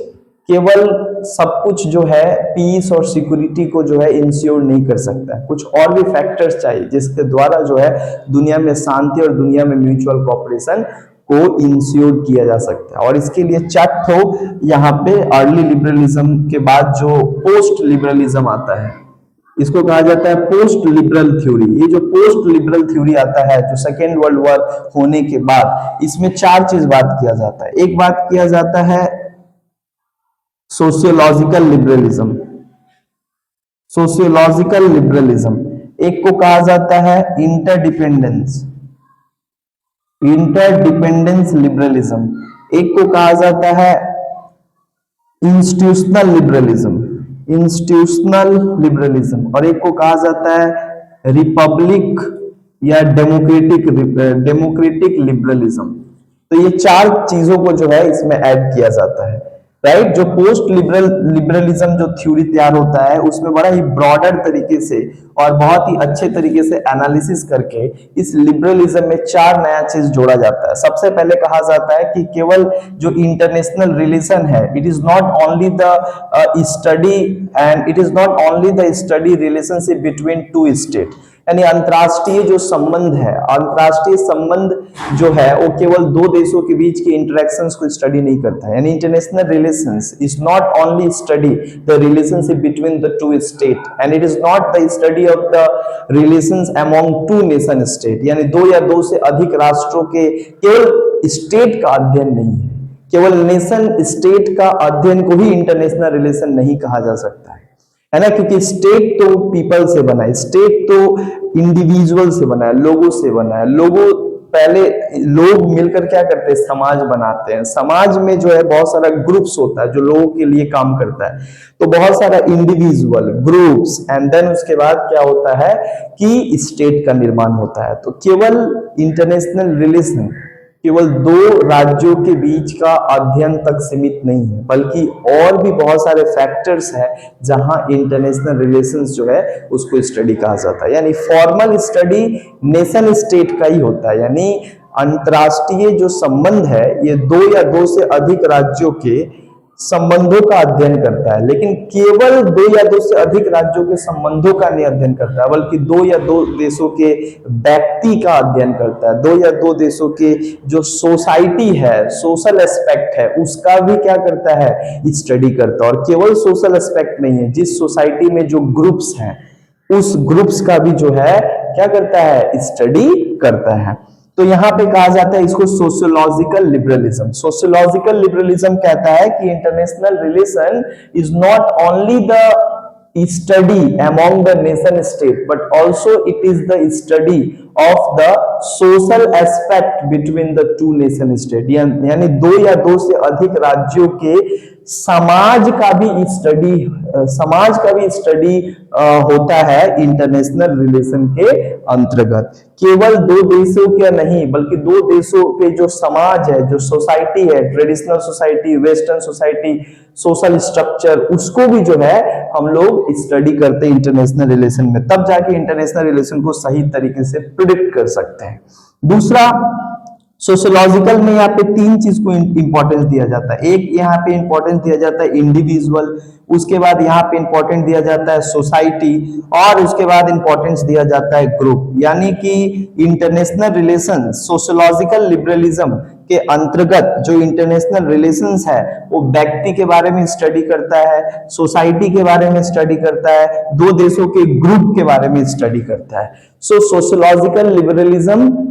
केवल सब कुछ जो है पीस और सिक्योरिटी को जो है इंश्योर नहीं कर सकता है, कुछ और भी फैक्टर्स चाहिए जिसके द्वारा जो है दुनिया में शांति और दुनिया में म्यूचुअल कॉपरेशन को इंश्योर किया जा सकता है। और इसके लिए चार ठो यहाँ पे अर्ली लिबरलिज्म के बाद जो पोस्ट लिबरलिज्म आता है, इसको कहा जाता है पोस्ट लिबरल थ्योरी। ये जो पोस्ट लिबरल थ्योरी आता है जो सेकेंड वर्ल्ड वॉर होने के बाद, इसमें चार चीज बात किया जाता है। एक बात किया जाता है सोशियोलॉजिकल लिबरलिज्म, सोशियोलॉजिकल लिबरलिज्म। एक को कहा जाता है इंटरडिपेंडेंस, इंटरडिपेंडेंस लिबरलिज्म। एक को कहा जाता है इंस्टीट्यूशनल लिबरलिज्म, इंस्टीट्यूशनल लिबरलिज्म। और एक को कहा जाता है रिपब्लिक या डेमोक्रेटिक लिबरलिज्म। तो ये चार चीजों को जो है इसमें ऐड किया जाता है, राइट। जो पोस्ट लिबरलिज्म जो थ्योरी तैयार होता है उसमें बड़ा ही ब्रॉडर तरीके से और बहुत ही अच्छे तरीके से एनालिसिस करके इस लिबरलिज्म में चार नया चीज जोड़ा जाता है। सबसे पहले कहा जाता है कि केवल जो इंटरनेशनल रिलेशन है, it is not only the study and it is not only the study relationship between two state, यानी अंतरराष्ट्रीय जो संबंध है, अंतरराष्ट्रीय संबंध जो है वो केवल दो देशों के बीच के इंटरेक्शंस को स्टडी नहीं करता है। यानी international relations is not only study the relationship between the two state and it is not the study of the relations among two nation state, यानी दो या दो से अधिक राष्ट्रों के केवल स्टेट का अध्ययन नहीं है। केवल नेशन स्टेट का अध्ययन को ही इंटरनेशनल रिलेशन नहीं कहा जा सकता है ना, क्योंकि स्टेट तो पीपल से बना है, स्टेट तो इंडिविजुअल से बना है, लोगों से बना है। लोगों पहले लोग मिलकर क्या करते हैं, समाज बनाते हैं। समाज में जो है बहुत सारा ग्रुप्स होता है जो लोगों के लिए काम करता है, तो बहुत सारा इंडिविजुअल ग्रुप्स एंड देन उसके बाद क्या होता है कि स्टेट का निर्माण होता है। तो केवल इंटरनेशनल रिलेशन केवल दो राज्यों के बीच का अध्ययन तक सीमित नहीं है, बल्कि और भी बहुत सारे फैक्टर्स हैं जहां इंटरनेशनल रिलेशंस जो है उसको स्टडी कहा जाता है। यानी फॉर्मल स्टडी नेशन स्टेट का ही होता है, यानी अंतरराष्ट्रीय जो संबंध है ये दो या दो से अधिक राज्यों के संबंधों का अध्ययन करता है, लेकिन केवल दो या दो से अधिक राज्यों के संबंधों का नहीं अध्ययन करता है, बल्कि दो या दो देशों के व्यक्ति का अध्ययन करता है। दो या दो देशों के जो सोसाइटी है, सोशल एस्पेक्ट है, उसका भी क्या करता है, स्टडी करता है। और केवल सोशल एस्पेक्ट नहीं है, जिस सोसाइटी में जो ग्रुप्स हैं उस ग्रुप्स का भी जो है क्या करता है, स्टडी करता है। तो यहां पे कहा जाता है इसको सोशियोलॉजिकल लिबरलिज्म। सोशियोलॉजिकल लिबरलिज्म कहता है कि international relation is not only the study among the nation state but also it is the study of the social aspect between the to nation state, यानी दो या दो से अधिक राज्यों के समाज का भी स्टडी होता है इंटरनेशनल रिलेशन के अंतर्गत। केवल दो देशों के नहीं बल्कि दो देशों के जो समाज है, जो सोसाइटी है, traditional society, western society, social structure, उसको भी जो है हम लोग स्टडी करते हैं इंटरनेशनल रिलेशन में, तब जाके इंटरनेशनल रिलेशन को सही तरीके से प्रिडिक्ट कर सकते हैं। दूसरा, सोशियोलॉजिकल में यहाँ पे तीन चीज को इंपॉर्टेंस दिया जाता है। एक यहाँ पे इंपॉर्टेंस दिया जाता है इंडिविजुअल, उसके बाद यहाँ पे इंपॉर्टेंस दिया जाता है सोसाइटी, और उसके बाद इंपॉर्टेंस दिया जाता है ग्रुप। यानी कि इंटरनेशनल रिलेशन सोशियोलॉजिकल लिबरलिज्म के अंतर्गत जो इंटरनेशनल रिलेशंस है वो व्यक्ति के बारे में स्टडी करता है, सोसाइटी के बारे में स्टडी करता है, दो देशों के ग्रुप के बारे में स्टडी करता है। सो सोशियोलॉजिकल लिबरलिज्म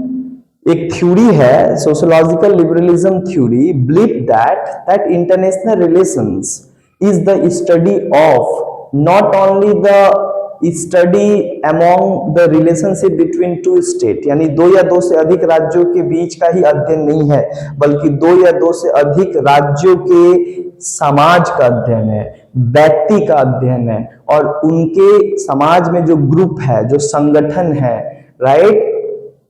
एक थ्योरी है, sociological liberalism theory believe that international relations is the study of not only the study among the relationship between two state, यानी दो या दो से अधिक राज्यों के बीच का ही अध्ययन नहीं है, बल्कि दो या दो से अधिक राज्यों के समाज का अध्ययन है, व्यक्ति का अध्ययन है, और उनके समाज में जो ग्रुप है, जो संगठन है, राइट,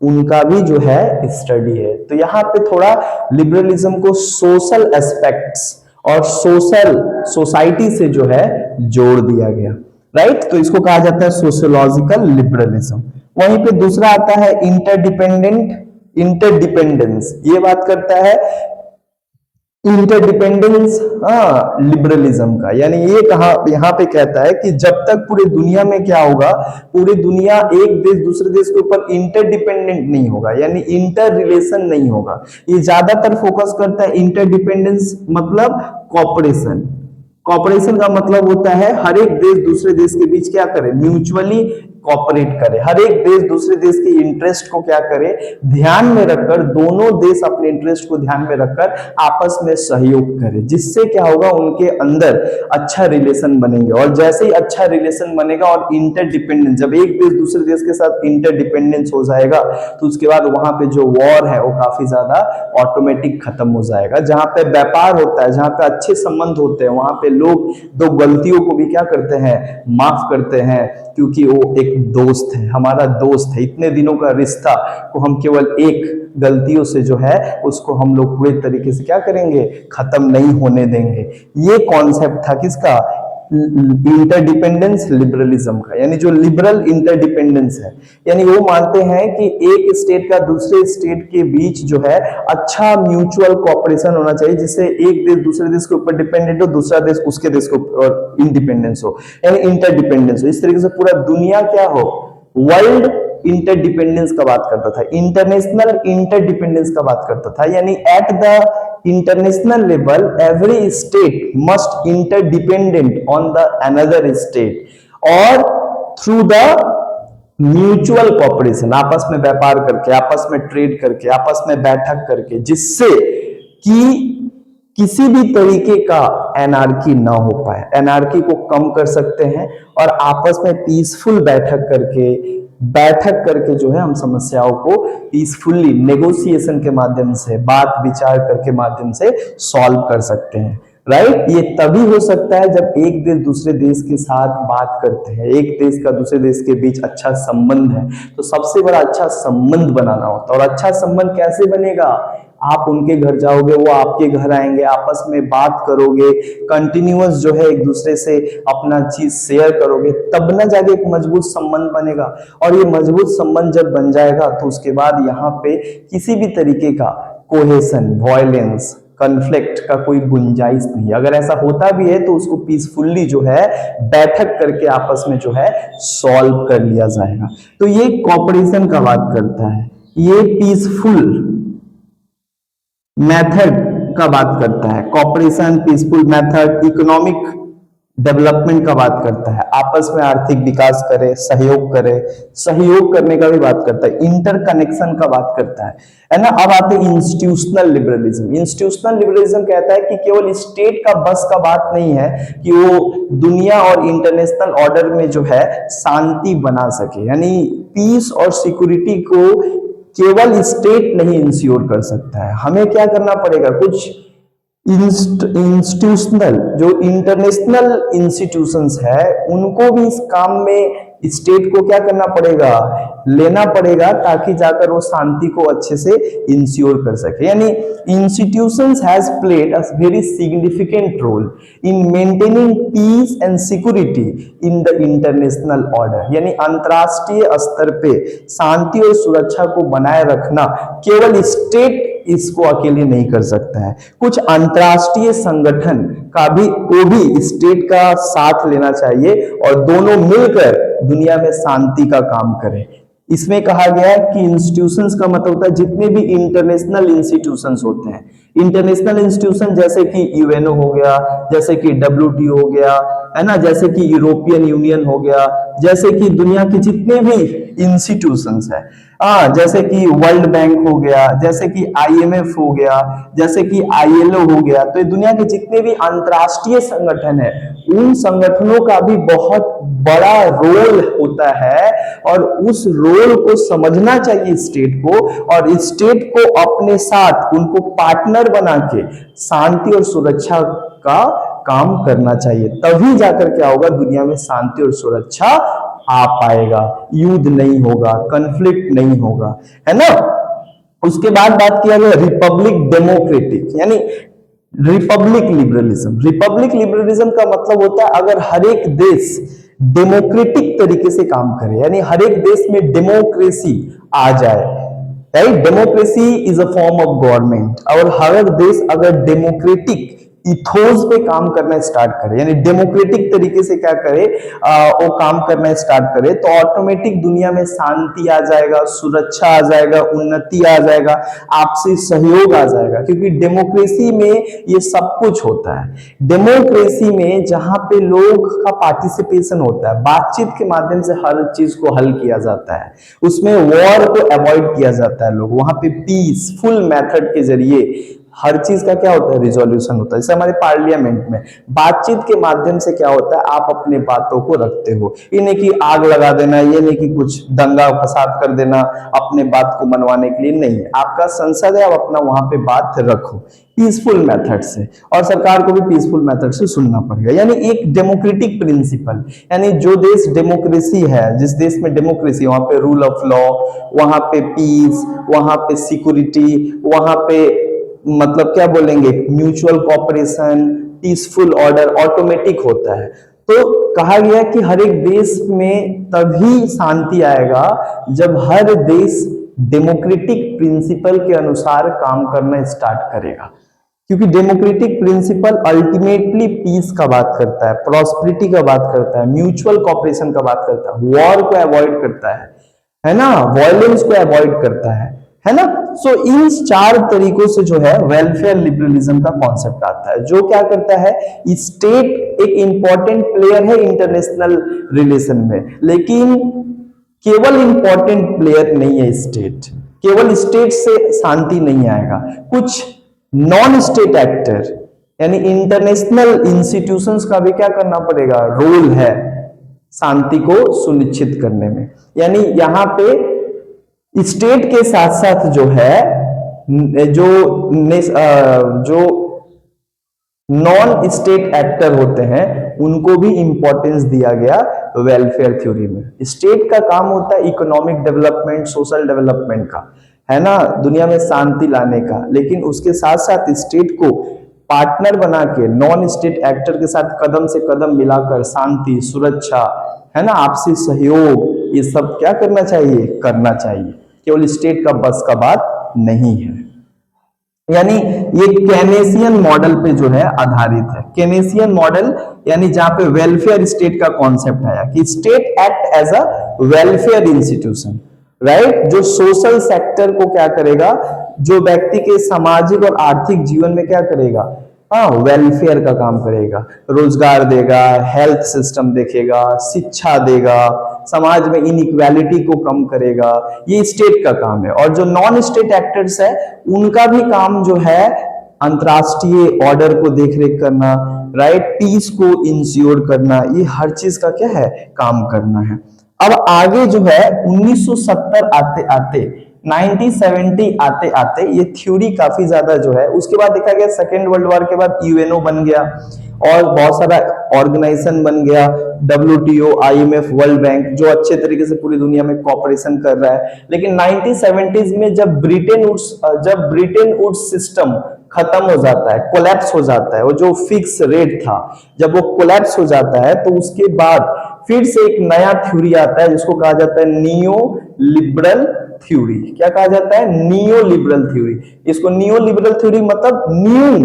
उनका भी जो है स्टडी है। तो यहाँ पे थोड़ा लिबरलिज्म को सोशल एस्पेक्ट्स और सोशल सोसाइटी से जो है जोड़ दिया गया, राइट। तो इसको कहा जाता है सोशियोलॉजिकल लिबरलिज्म। वहीं पे दूसरा आता है इंटरडिपेंडेंस। ये बात करता है इंटरडिपेंडेंस, हाँ, लिबरलिज्म का, यानी ये कहा यहाँ पे कहता है कि जब तक पूरे दुनिया में क्या होगा, पूरी दुनिया एक देश दूसरे देश के ऊपर इंटरडिपेंडेंट नहीं होगा, यानी इंटर रिलेशन नहीं होगा। ये ज्यादातर फोकस करता है इंटरडिपेंडेंस मतलब कॉपरेशन। कॉपरेशन का मतलब होता है हर एक देश दूसरे देश के बीच क्या करे, म्यूचुअली कॉपरेट करे, हर एक देश दूसरे देश के इंटरेस्ट को क्या करे, ध्यान में रखकर, दोनों देश अपने इंटरेस्ट को ध्यान में रखकर आपस में सहयोग करे, जिससे क्या होगा, उनके अंदर अच्छा रिलेशन बनेंगे। और जैसे ही अच्छा रिलेशन बनेगा और इंटरडिपेंडेंस, जब एक देश दूसरे देश के साथ इंटरडिपेंडेंस हो जाएगा तो उसके बाद वहां पे जो वॉर है वो काफी ज्यादा ऑटोमेटिक खत्म हो जाएगा। जहां पे व्यापार होता है, जहां पे अच्छे संबंध होते हैं, वहां पे लोग दो गलतियों को भी क्या करते हैं, माफ करते हैं, क्योंकि वो एक दोस्त है, हमारा दोस्त है। इतने दिनों का रिश्ता को हम केवल एक गलतियों से जो है उसको हम लोग पूरे तरीके से क्या करेंगे, खत्म नहीं होने देंगे। ये कॉन्सेप्ट था किसका, इंटरडिपेंडेंस लिबरलिज्म का। यानी जो लिबरल इंटरडिपेंडेंस है, यानी वो मानते हैं कि एक स्टेट का दूसरे स्टेट के बीच जो है अच्छा म्यूचुअल कोऑपरेशन होना चाहिए, जिससे एक देश दूसरे देश के ऊपर डिपेंडेंट हो, दूसरा देश उसके देश के ऊपर इंडिपेंडेंस हो, यानी इंटरडिपेंडेंस हो। इस तरीके से पूरा दुनिया क्या हो, वर्ल्ड इंटरडिपेंडेंस का बात करता था, इंटरनेशनल इंटरडिपेंडेंस का बात करता था। यानी at the international level every state must interdependent on the another state और थ्रू द म्यूचुअल कॉपरेशन, आपस में व्यापार करके, आपस में ट्रेड करके, आपस में बैठक करके, जिससे कि किसी भी तरीके का एनार्की ना हो पाए, एनार्की को कम कर सकते हैं और आपस में पीसफुल बैठक करके जो है हम समस्याओं को पीसफुली नेगोशिएशन के माध्यम से, बात विचार करके माध्यम से सॉल्व कर सकते हैं। राइट, ये तभी हो सकता है जब एक देश दूसरे देश के साथ बात करते हैं, एक देश का दूसरे देश के बीच अच्छा संबंध है। तो सबसे बड़ा अच्छा संबंध बनाना होता है। और अच्छा संबंध कैसे बनेगा, आप उनके घर जाओगे, वो आपके घर आएंगे, आपस में बात करोगे, कंटिन्यूअस जो है एक दूसरे से अपना चीज शेयर करोगे, तब ना जाके एक मजबूत संबंध बनेगा। और ये मजबूत संबंध जब बन जाएगा तो उसके बाद यहाँ पे किसी भी तरीके का कोहेशन, वॉयलेंस, कॉन्फ्लिक्ट का कोई गुंजाइश नहीं। अगर ऐसा होता भी है तो उसको पीसफुली जो है बैठक करके आपस में जो है सॉल्व कर लिया जाएगा। तो ये कॉपरेशन का बात करता है, ये पीसफुल मेथड का बात करता है, cooperation, peaceful method, economic development का बात करता है, आपस में आर्थिक विकास करे, सहयोग करे, सहयोग करने का भी बात करता है, इंटरकनेक्शन का बात करता है ना। अब आते हैं इंस्टीट्यूशनल लिबरलिज्म। इंस्टीट्यूशनल लिबरलिज्म कहता है कि केवल स्टेट का बस का बात नहीं है कि वो दुनिया और इंटरनेशनल ऑर्डर में जो है शांति बना सके, यानी पीस और सिक्योरिटी को केवल स्टेट नहीं इंश्योर कर सकता है। हमें क्या करना पड़ेगा, कुछ इंस्टीट्यूशनल जो इंटरनेशनल इंस्टीट्यूशंस है उनको भी इस काम में स्टेट को क्या करना पड़ेगा, लेना पड़ेगा, ताकि जाकर वो शांति को अच्छे से इंश्योर कर सके। यानी institutions has played a very significant role in maintaining peace and security in the international order. यानी अंतरराष्ट्रीय स्तर पे शांति और सुरक्षा को बनाए रखना केवल स्टेट इसको अकेले नहीं कर सकता है, कुछ अंतरराष्ट्रीय संगठन को भी स्टेट का साथ लेना चाहिए और दोनों मिलकर दुनिया में शांति का काम करें। इसमें कहा गया है कि इंस्टीट्यूशंस का मतलब होता है जितने भी इंटरनेशनल इंस्टीट्यूशंस होते हैं, इंटरनेशनल इंस्टीट्यूशन जैसे कि यूएनओ हो गया, जैसे कि डब्ल्यूटीओ हो गया, है ना, जैसे कि यूरोपियन यूनियन हो गया, जैसे कि दुनिया के जितने भी इंस्टीट्यूशंस है, जैसे कि वर्ल्ड बैंक हो गया, जैसे कि आईएमएफ हो गया, जैसे कि आईएलओ हो गया। तो ये दुनिया के जितने भी अंतरराष्ट्रीय संगठन है उन संगठनों का भी बहुत बड़ा रोल होता है और उस रोल को समझना चाहिए स्टेट को, और स्टेट को अपने साथ उनको पार्टनर बना के शांति और सुरक्षा का काम करना चाहिए। तभी जाकर क्या होगा, दुनिया में शांति और सुरक्षा आ पाएगा, युद्ध नहीं होगा, कॉन्फ्लिक्ट नहीं होगा, है ना। उसके बाद बात किया गया रिपब्लिक डेमोक्रेटिक, यानी रिपब्लिक लिबरलिज्म। रिपब्लिक लिबरलिज्म का मतलब होता है अगर हर एक देश डेमोक्रेटिक तरीके से काम करे, यानी हर एक देश में डेमोक्रेसी आ जाए, right. Democracy is a form of government, और हर देश अगर डेमोक्रेटिक इथोस पे काम करना स्टार्ट करे, यानी डेमोक्रेटिक तरीके से क्या करे, वो काम करना स्टार्ट करे, तो ऑटोमेटिक दुनिया में शांति आ जाएगा, सुरक्षा आ जाएगा, उन्नति आ जाएगा, आपसी सहयोग आ जाएगा, क्योंकि डेमोक्रेसी में ये सब कुछ होता है। डेमोक्रेसी में जहां पे लोग का पार्टिसिपेशन होता है, बातचीत के माध्यम से हर चीज को हल किया जाता है, उसमें वॉर को अवॉइड किया जाता है, लोग वहां पे पीसफुल मेथड के जरिए हर चीज का क्या होता है, रिजोल्यूशन होता है। जैसे हमारे पार्लियामेंट में बातचीत के माध्यम से क्या होता है, आप अपने बातों को रखते हो, ये नहीं कि आग लगा देना, ये नहीं कि कुछ दंगा फसाद कर देना अपने बात को मनवाने के लिए, नहीं, आपका संसद है, आप अपना वहां पे बात रखो पीसफुल मेथड से, और सरकार को भी पीसफुल मेथड से सुनना पड़ेगा। यानी एक डेमोक्रेटिक प्रिंसिपल, यानी जो देश डेमोक्रेसी है, जिस देश में डेमोक्रेसी, वहां पे रूल ऑफ लॉ, वहां पे पीस, वहां पे सिक्योरिटी, वहां पे मतलब क्या बोलेंगे, mutual cooperation, peaceful order automatic होता है। तो कहा गया कि हर एक देश में तभी शांति आएगा जब हर देश डेमोक्रेटिक प्रिंसिपल के अनुसार काम करना स्टार्ट करेगा, क्योंकि डेमोक्रेटिक प्रिंसिपल अल्टीमेटली पीस का बात करता है, प्रॉस्पेरिटी का बात करता है, म्यूचुअल कॉपरेशन का बात करता है, वॉर को अवॉइड करता है ना, वायलेंस को अवॉइड करता है ना। सो इन चार तरीकों से जो है वेलफेयर लिबरलिज्म का कॉन्सेप्ट आता है, जो क्या करता है, स्टेट एक इंपॉर्टेंट प्लेयर है इंटरनेशनल रिलेशन में, लेकिन केवल इंपॉर्टेंट प्लेयर नहीं है स्टेट, केवल स्टेट से शांति नहीं आएगा, कुछ नॉन स्टेट एक्टर यानी इंटरनेशनल इंस्टीट्यूशंस का भी क्या करना पड़ेगा, रोल है शांति को सुनिश्चित करने में। यानी यहां पे स्टेट के साथ साथ जो है, जो नॉन स्टेट एक्टर होते हैं उनको भी इंपॉर्टेंस दिया गया वेलफेयर थ्योरी में। स्टेट का काम होता है इकोनॉमिक डेवलपमेंट, सोशल डेवलपमेंट का, है ना, दुनिया में शांति लाने का, लेकिन उसके साथ साथ स्टेट को पार्टनर बना के नॉन स्टेट एक्टर के साथ कदम से कदम मिलाकर शांति, सुरक्षा, है ना, आपसी सहयोग, ये सब क्या करना चाहिए, करना चाहिए। केवल स्टेट का बस का बात नहीं है। यानी ये केनेसियन मॉडल पे जो है आधारित है। केनेसियन मॉडल यानी जहां पे वेलफेयर स्टेट का कॉन्सेप्ट आया कि state act as a welfare institution, right, जो सोशल सेक्टर को क्या करेगा, जो व्यक्ति के सामाजिक और आर्थिक जीवन में क्या करेगा, हाँ, वेलफेयर का काम करेगा, रोजगार देगा, हेल्थ सिस्टम देखेगा, शिक्षा देगा, समाज में इनइक्वालिटी को कम करेगा, ये स्टेट का काम है। और जो नॉन स्टेट एक्टर्स है उनका भी काम जो है अंतरराष्ट्रीय ऑर्डर को देखरेख करना, राइट, पीस को इंश्योर करना, ये हर चीज का क्या है, काम करना है। अब आगे जो है 1970 आते आते 1970 आते आते ये थ्योरी काफी ज्यादा जो है, उसके बाद देखा गया सेकेंड वर्ल्ड वॉर के बाद यूएनओ बन गया और बहुत सारा ऑर्गेनाइजेशन बन गया, WTO, IMF, वर्ल्ड बैंक, जो अच्छे तरीके से पूरी दुनिया में कॉपरेशन कर रहा है। लेकिन 1970s में जब ब्रिटेन वुड्स सिस्टम खत्म हो जाता है, कोलैप्स हो जाता है, वो जो फिक्स रेट था जब वो कोलैप्स हो जाता है, तो उसके बाद फिर से एक नया थ्योरी आता है जिसको कहा जाता है नियो लिबरल थ्योरी। क्या कहा जाता है, नियो लिबरल थ्योरी। इसको नियो लिबरल थ्योरी मतलब न्यू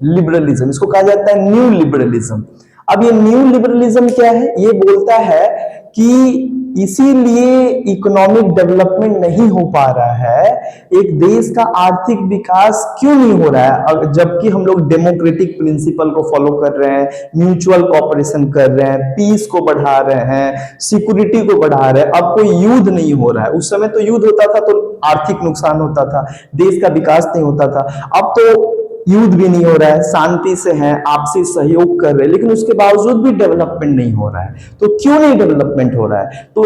लिबरलिज्म, इसको कहा जाता है न्यू लिबरलिज्म। अब ये न्यू लिबरलिज्म क्या है, ये बोलता है कि इसीलिए इकोनॉमिक डेवलपमेंट नहीं हो पा रहा है, एक देश का आर्थिक विकास क्यों नहीं हो रहा है, जबकि हम लोग डेमोक्रेटिक प्रिंसिपल को फॉलो कर रहे हैं, म्यूचुअल कॉपरेशन कर रहे हैं, पीस को बढ़ा रहे हैं, सिक्योरिटी को बढ़ा रहे हैं, अब कोई युद्ध नहीं हो रहा है। उस समय तो युद्ध होता था तो आर्थिक नुकसान होता था, देश का विकास नहीं होता था। अब तो युद्ध भी नहीं हो रहा है, शांति से है, आपसी सहयोग कर रहे हैं, लेकिन उसके बावजूद भी डेवलपमेंट नहीं हो रहा है। तो क्यों नहीं डेवलपमेंट हो रहा है, तो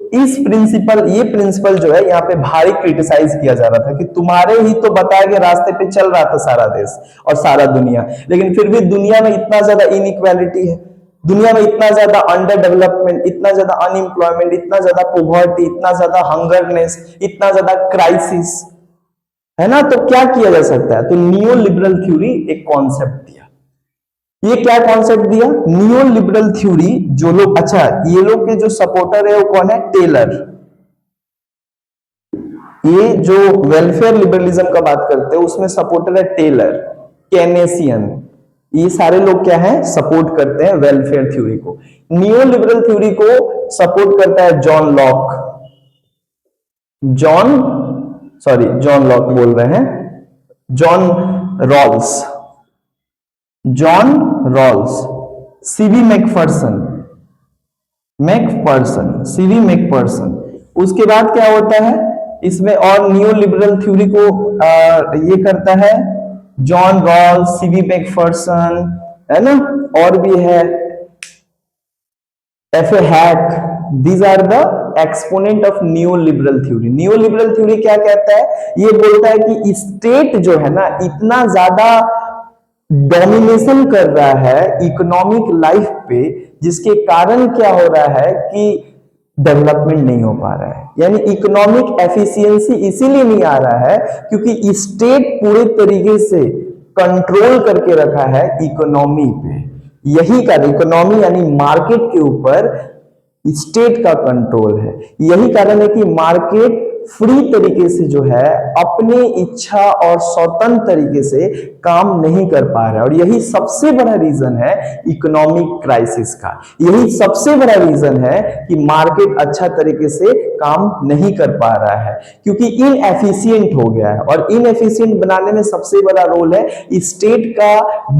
ये प्रिंसिपल जो है यहाँ पे भारी क्रिटिसाइज किया जा रहा था कि तुम्हारे ही तो बताए गए रास्ते पे चल रहा था सारा देश और सारा दुनिया, लेकिन फिर भी दुनिया में इतना ज्यादा इनइक्वालिटी है, दुनिया में इतना ज्यादा अंडर डेवलपमेंट, इतना ज्यादा अनएम्प्लॉयमेंट, इतना ज्यादा पॉवर्टी, इतना ज्यादा हंगरनेस, इतना ज्यादा क्राइसिस, है ना। तो क्या किया जा सकता है, तो नियो लिबरल थ्योरी एक कॉन्सेप्ट दिया। ये क्या कॉन्सेप्ट दिया, नियो लिबरल थ्योरी, जो लोग, अच्छा, ये लोग के जो सपोर्टर है वो कौन है, टेलर। ये जो वेलफेयर लिबरलिज्म का बात करते हैं उसमें सपोर्टर है टेलर, केनेसियन, ये सारे लोग क्या है, सपोर्ट करते हैं वेलफेयर थ्योरी को। नियो लिबरल थ्योरी को सपोर्ट करता है जॉन लॉक, जॉन लॉक बोल रहे हैं, जॉन रॉल्स, सीवी मैकफर्सन। उसके बाद क्या होता है इसमें, और नियो लिबरल थ्योरी को ये करता है जॉन रॉल्स, सीवी मैकफर्सन, है ना, और भी है F A. Hayek. These are the exponent of neo liberal theory. Neo liberal theory क्या कहता है, ये बोलता है कि स्टेट जो है ना इतना ज्यादा डोमिनेशन कर रहा है इकोनॉमिक लाइफ पे, जिसके कारण क्या हो रहा है कि डेवलपमेंट नहीं हो पा रहा है, यानी इकोनॉमिक एफिशिएंसी इसीलिए नहीं आ रहा है क्योंकि स्टेट पूरे तरीके से कंट्रोल करके रखा है इकोनॉमी पे। यही कारण, इकोनॉमी यानी मार्केट के ऊपर स्टेट का कंट्रोल है। यही कारण है कि मार्केट फ्री तरीके से जो है अपने इच्छा और स्वतंत्र तरीके से काम नहीं कर पा रहा है, और यही सबसे बड़ा रीजन है इकोनॉमिक क्राइसिस का। यही सबसे बड़ा रीजन है कि मार्केट अच्छा तरीके से काम नहीं कर पा रहा है, क्योंकि इनएफिशिएंट हो गया है, और इनएफिशिएंट बनाने में सबसे बड़ा रोल है स्टेट का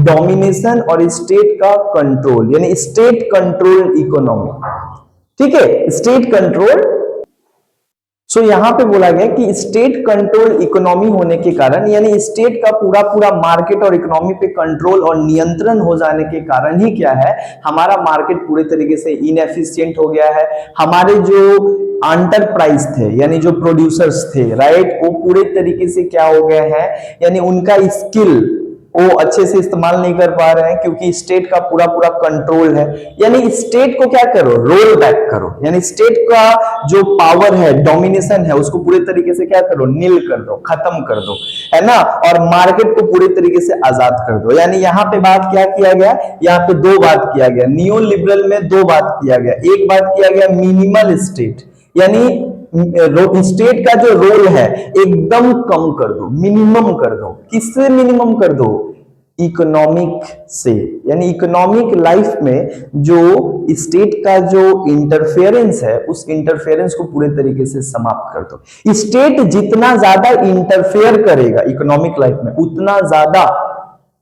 डोमिनेशन और स्टेट का कंट्रोल, यानी स्टेट कंट्रोल इकोनॉमी। ठीक है, स्टेट कंट्रोल। सो यहां पे बोला गया कि स्टेट कंट्रोल इकोनॉमी होने के कारण, यानी स्टेट का पूरा मार्केट और इकोनॉमी पे कंट्रोल और नियंत्रण हो जाने के कारण ही क्या है, हमारा मार्केट पूरे तरीके से इनएफिशिएंट हो गया है। हमारे जो एंटरप्राइज थे यानी जो प्रोड्यूसर्स थे, राइट, वो पूरे तरीके से क्या हो गए हैं, यानी उनका स्किल वो अच्छे से इस्तेमाल नहीं कर पा रहे हैं क्योंकि स्टेट का पूरा कंट्रोल है। यानी स्टेट को क्या करो, रोल बैक करो, यानी स्टेट का जो पावर है, डोमिनेशन है, उसको पूरे तरीके से क्या करो, नील कर दो, खत्म कर दो, है ना, और मार्केट को पूरे तरीके से आजाद कर दो। यानी यहाँ पे बात क्या किया गया, यहाँ पे दो बात किया गया, नियो लिबरल में दो बात किया गया। एक बात किया गया मिनिमल स्टेट, यानी स्टेट का जो रोल है एकदम कम कर दो, मिनिमम कर दो। किससे मिनिमम कर दो, इकोनॉमिक से, यानी इकोनॉमिक लाइफ में जो स्टेट का जो इंटरफेरेंस है उस इंटरफेरेंस को पूरे तरीके से समाप्त कर दो। स्टेट जितना ज्यादा इंटरफेयर करेगा इकोनॉमिक लाइफ में उतना ज्यादा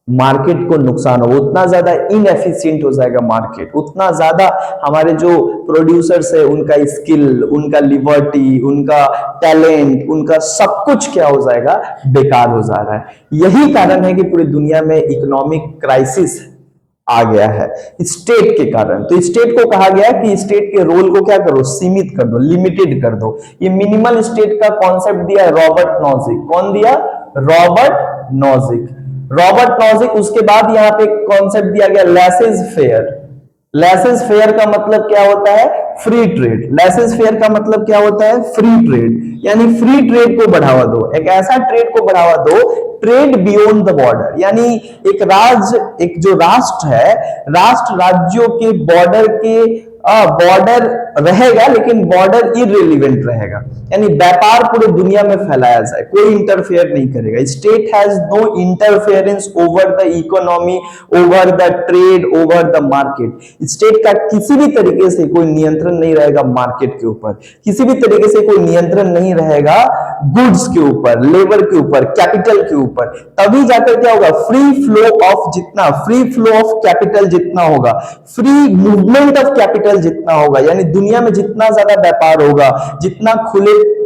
मार्केट को नुकसान हो, उतना ज्यादा इनएफिशिएंट हो जाएगा मार्केट, उतना ज्यादा हमारे जो प्रोड्यूसर्स है उनका स्किल, उनका लिबर्टी, उनका टैलेंट, उनका सब कुछ क्या हो जाएगा, बेकार हो जा रहा है। यही कारण है कि पूरी दुनिया में इकोनॉमिक क्राइसिस आ गया है स्टेट के कारण। तो स्टेट को कहा गया कि स्टेट के रोल को क्या करो, सीमित कर दो, लिमिटेड कर दो। ये मिनिमल स्टेट का कॉन्सेप्ट दिया रॉबर्ट नॉजिक। कौन दिया, रॉबर्ट नॉजिक। उसके बाद यहाँ पे कॉन्सेप्ट दिया गया लेसेस फेयर। लेसेस फेयर का मतलब क्या होता है, फ्री ट्रेड। लेसेस फेयर का मतलब क्या होता है, फ्री ट्रेड, यानी फ्री ट्रेड को बढ़ावा दो, एक ऐसा ट्रेड को बढ़ावा दो, ट्रेड बियॉन्ड द बॉर्डर, यानी एक जो राष्ट्र है, राष्ट्र राज्यों के बॉर्डर रहेगा लेकिन बॉर्डर इररिलेवेंट रहेगा, यानी व्यापार पूरे दुनिया में फैलाया जाए, कोई इंटरफेयर नहीं करेगा। State has no interference over the economy, over the trade, over the market. State का किसी भी तरीके से कोई नियंत्रण नहीं रहेगा मार्केट के ऊपर, किसी भी तरीके से कोई नियंत्रण नहीं रहेगा गुड्स के ऊपर, लेबर के ऊपर, कैपिटल के ऊपर। तभी जाकर क्या होगा, फ्री फ्लो ऑफ कैपिटल जितना होगा, फ्री मूवमेंट ऑफ कैपिटल जितना होगा, यानी दुनिया में जितना ज्यादा व्यापार होगा, जितना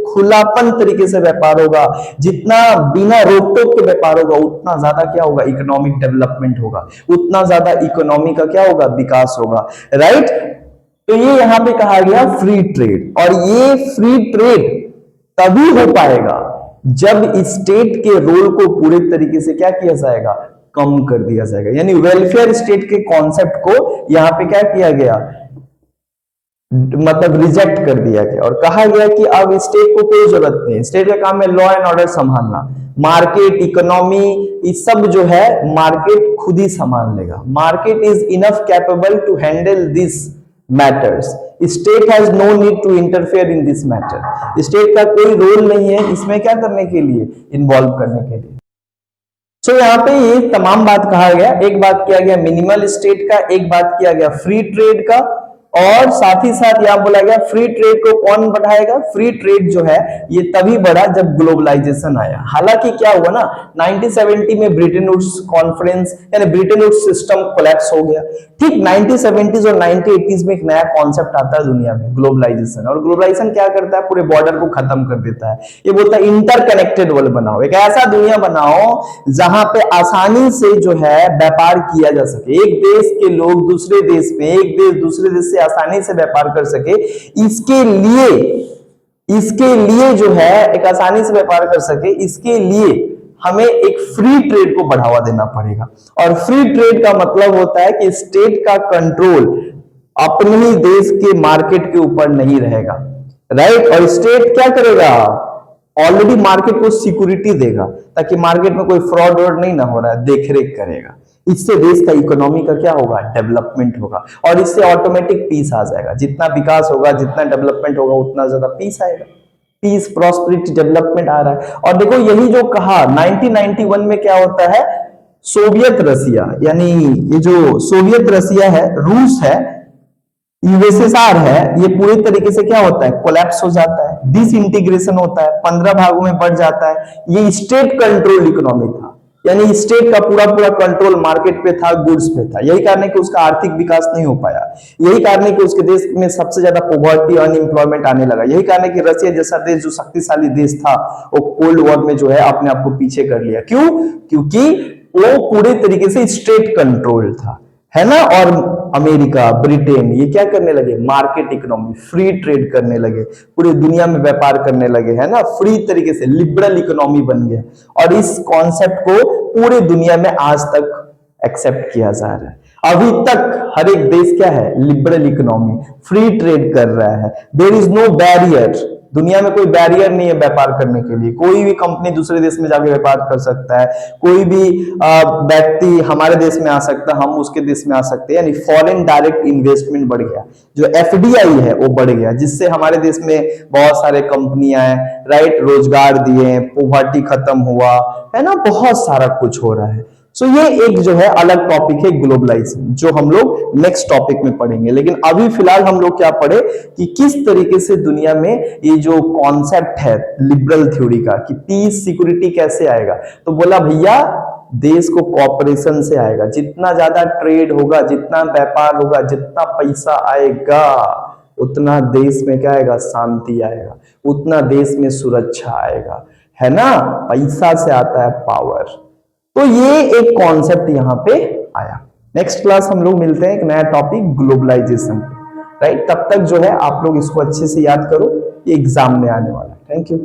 खुलापन तरीके से व्यापार होगा, जितना बिना रोक टोक के व्यापार होगा, उतना ज्यादा क्या होगा, इकोनॉमिक डेवलपमेंट होगा, उतना ज्यादा इकोनॉमी का क्या होगा, विकास होगा, राइट। तो ये यहां पे कहा गया फ्री ट्रेड, और ये फ्री ट्रेड तभी हो पाएगा जब स्टेट के रोल को पूरे तरीके से क्या किया जाएगा, कम कर दिया जाएगा। यानी वेलफेयर स्टेट के कॉन्सेप्ट को यहां पे क्या किया गया, मतलब रिजेक्ट कर दिया गया, और कहा गया कि अब स्टेट को कोई जरूरत नहीं, स्टेट का काम है लॉ एंड ऑर्डर संभालना, मार्केट, इकोनॉमी, ये सब जो है मार्केट खुद ही संभाल लेगा। Market is enough capable to handle this matters, state has no need to interfere in this matter. State का कोई रोल नहीं है इसमें क्या करने के लिए, इन्वॉल्व करने के लिए। सो यहाँ पे ये तमाम बात कहा गया, एक बात किया गया मिनिमल स्टेट का, एक बात किया गया फ्री ट्रेड का, और साथ ही साथ यहां बोला गया फ्री ट्रेड को कौन बढ़ाएगा। फ्री ट्रेड जो है ये तभी बढ़ा जब ग्लोबलाइजेशन आया। हालांकि क्या हुआ ना, 1970 में ब्रिटेन वुड्स कॉन्फ्रेंस यानी ब्रिटेन वुड्स सिस्टम कोलैप्स हो गया। ठीक 1970s और 1980s में एक नया कॉन्सेप्ट आता है दुनिया में, ग्लोबलाइजेशन। और ग्लोबलाइजेशन क्या करता है, पूरे बॉर्डर को खत्म कर देता है। ये बोलता है इंटरकनेक्टेड वर्ल्ड बनाओ, एक ऐसा दुनिया बनाओ जहां पे आसानी से जो है व्यापार किया जा सके, एक देश के लोग दूसरे देश में, एक देश दूसरे देश से आसानी से व्यापार कर सके। इसके लिए जो है एक आसानी से व्यापार कर सके, इसके लिए हमें एक फ्री ट्रेड को बढ़ावा देना पड़ेगा। और फ्री ट्रेड का मतलब होता है कि स्टेट का कंट्रोल अपने ही देश के मार्केट के ऊपर नहीं रहेगा, राइट। और स्टेट क्या करेगा, ऑलरेडी मार्केट को सिक्योरिटी देगा ताकि मार्केट में कोई फ्रॉड नहीं ना हो रहा है, देखरेख करेगा। इससे देश का इकोनॉमी का क्या होगा, डेवलपमेंट होगा, और इससे ऑटोमेटिक पीस आ जाएगा। जितना विकास होगा, जितना डेवलपमेंट होगा, उतना ज्यादा पीस आएगा। पीस, प्रॉस्पेरिटी, डेवलपमेंट आ रहा है। और देखो यही जो कहा 1991 में क्या होता है, सोवियत रसिया, यानी ये जो सोवियत रसिया है, रूस है, यूएसएसआर है, ये पूरे तरीके से क्या होता है, कोलैप्स हो जाता है, डिसइंटीग्रेशन होता है, 15 भागों में बढ़ जाता है। ये स्टेट कंट्रोल इकोनॉमी था, यानी स्टेट का पूरा पूरा कंट्रोल मार्केट पे था, गुड्स पे था। यही कारण है कि उसका आर्थिक विकास नहीं हो पाया। यही कारण है कि उसके देश में सबसे ज्यादा पॉवर्टी, अनएम्प्लॉयमेंट आने लगा। यही कारण है कि रशिया जैसा देश जो शक्तिशाली देश था, वो कोल्ड वॉर में जो है अपने आप को पीछे कर लिया। क्यों? क्योंकि वो पूरे तरीके से स्टेट कंट्रोल था, है ना। और अमेरिका, ब्रिटेन, ये क्या करने लगे, मार्केट इकोनॉमी, फ्री ट्रेड करने लगे, पूरी दुनिया में व्यापार करने लगे, है ना। फ्री तरीके से लिबरल इकोनॉमी बन गया। और इस कॉन्सेप्ट को पूरे दुनिया में आज तक एक्सेप्ट किया जा रहा है। अभी तक हर एक देश क्या है, लिबरल इकोनॉमी, फ्री ट्रेड कर रहा है। देयर इज नो बैरियर, दुनिया में कोई बैरियर नहीं है व्यापार करने के लिए। कोई भी कंपनी दूसरे देश में जाके व्यापार कर सकता है, कोई भी व्यक्ति हमारे देश में आ सकता है, हम उसके देश में आ सकते हैं। यानी फॉरेन डायरेक्ट इन्वेस्टमेंट बढ़ गया, जो एफडीआई है वो बढ़ गया, जिससे हमारे देश में बहुत सारे कंपनियां हैं, राइट, रोजगार दिए, पॉवर्टी खत्म हुआ, है ना, बहुत सारा कुछ हो रहा है। सो ये एक जो है अलग टॉपिक है ग्लोबलाइजेशन, जो हम लोग नेक्स्ट टॉपिक में पढ़ेंगे। लेकिन अभी फिलहाल हम लोग क्या पढ़े कि किस तरीके से दुनिया में ये जो कॉन्सेप्ट है लिबरल थ्योरी का, कि पीस, सिक्योरिटी कैसे आएगा। तो बोला भैया देश को कॉपरेशन से आएगा। जितना ज्यादा ट्रेड होगा, जितना व्यापार होगा, जितना पैसा आएगा, उतना देश में क्या आएगा, शांति आएगा, उतना देश में सुरक्षा आएगा, है ना। पैसा से आता है पावर। तो ये एक कॉन्सेप्ट यहां पे आया। नेक्स्ट क्लास हम लोग मिलते हैं एक नया टॉपिक ग्लोबलाइजेशन, राइट। तब तक जो है आप लोग इसको अच्छे से याद करो, ये एग्जाम में आने वाला है। Thank you.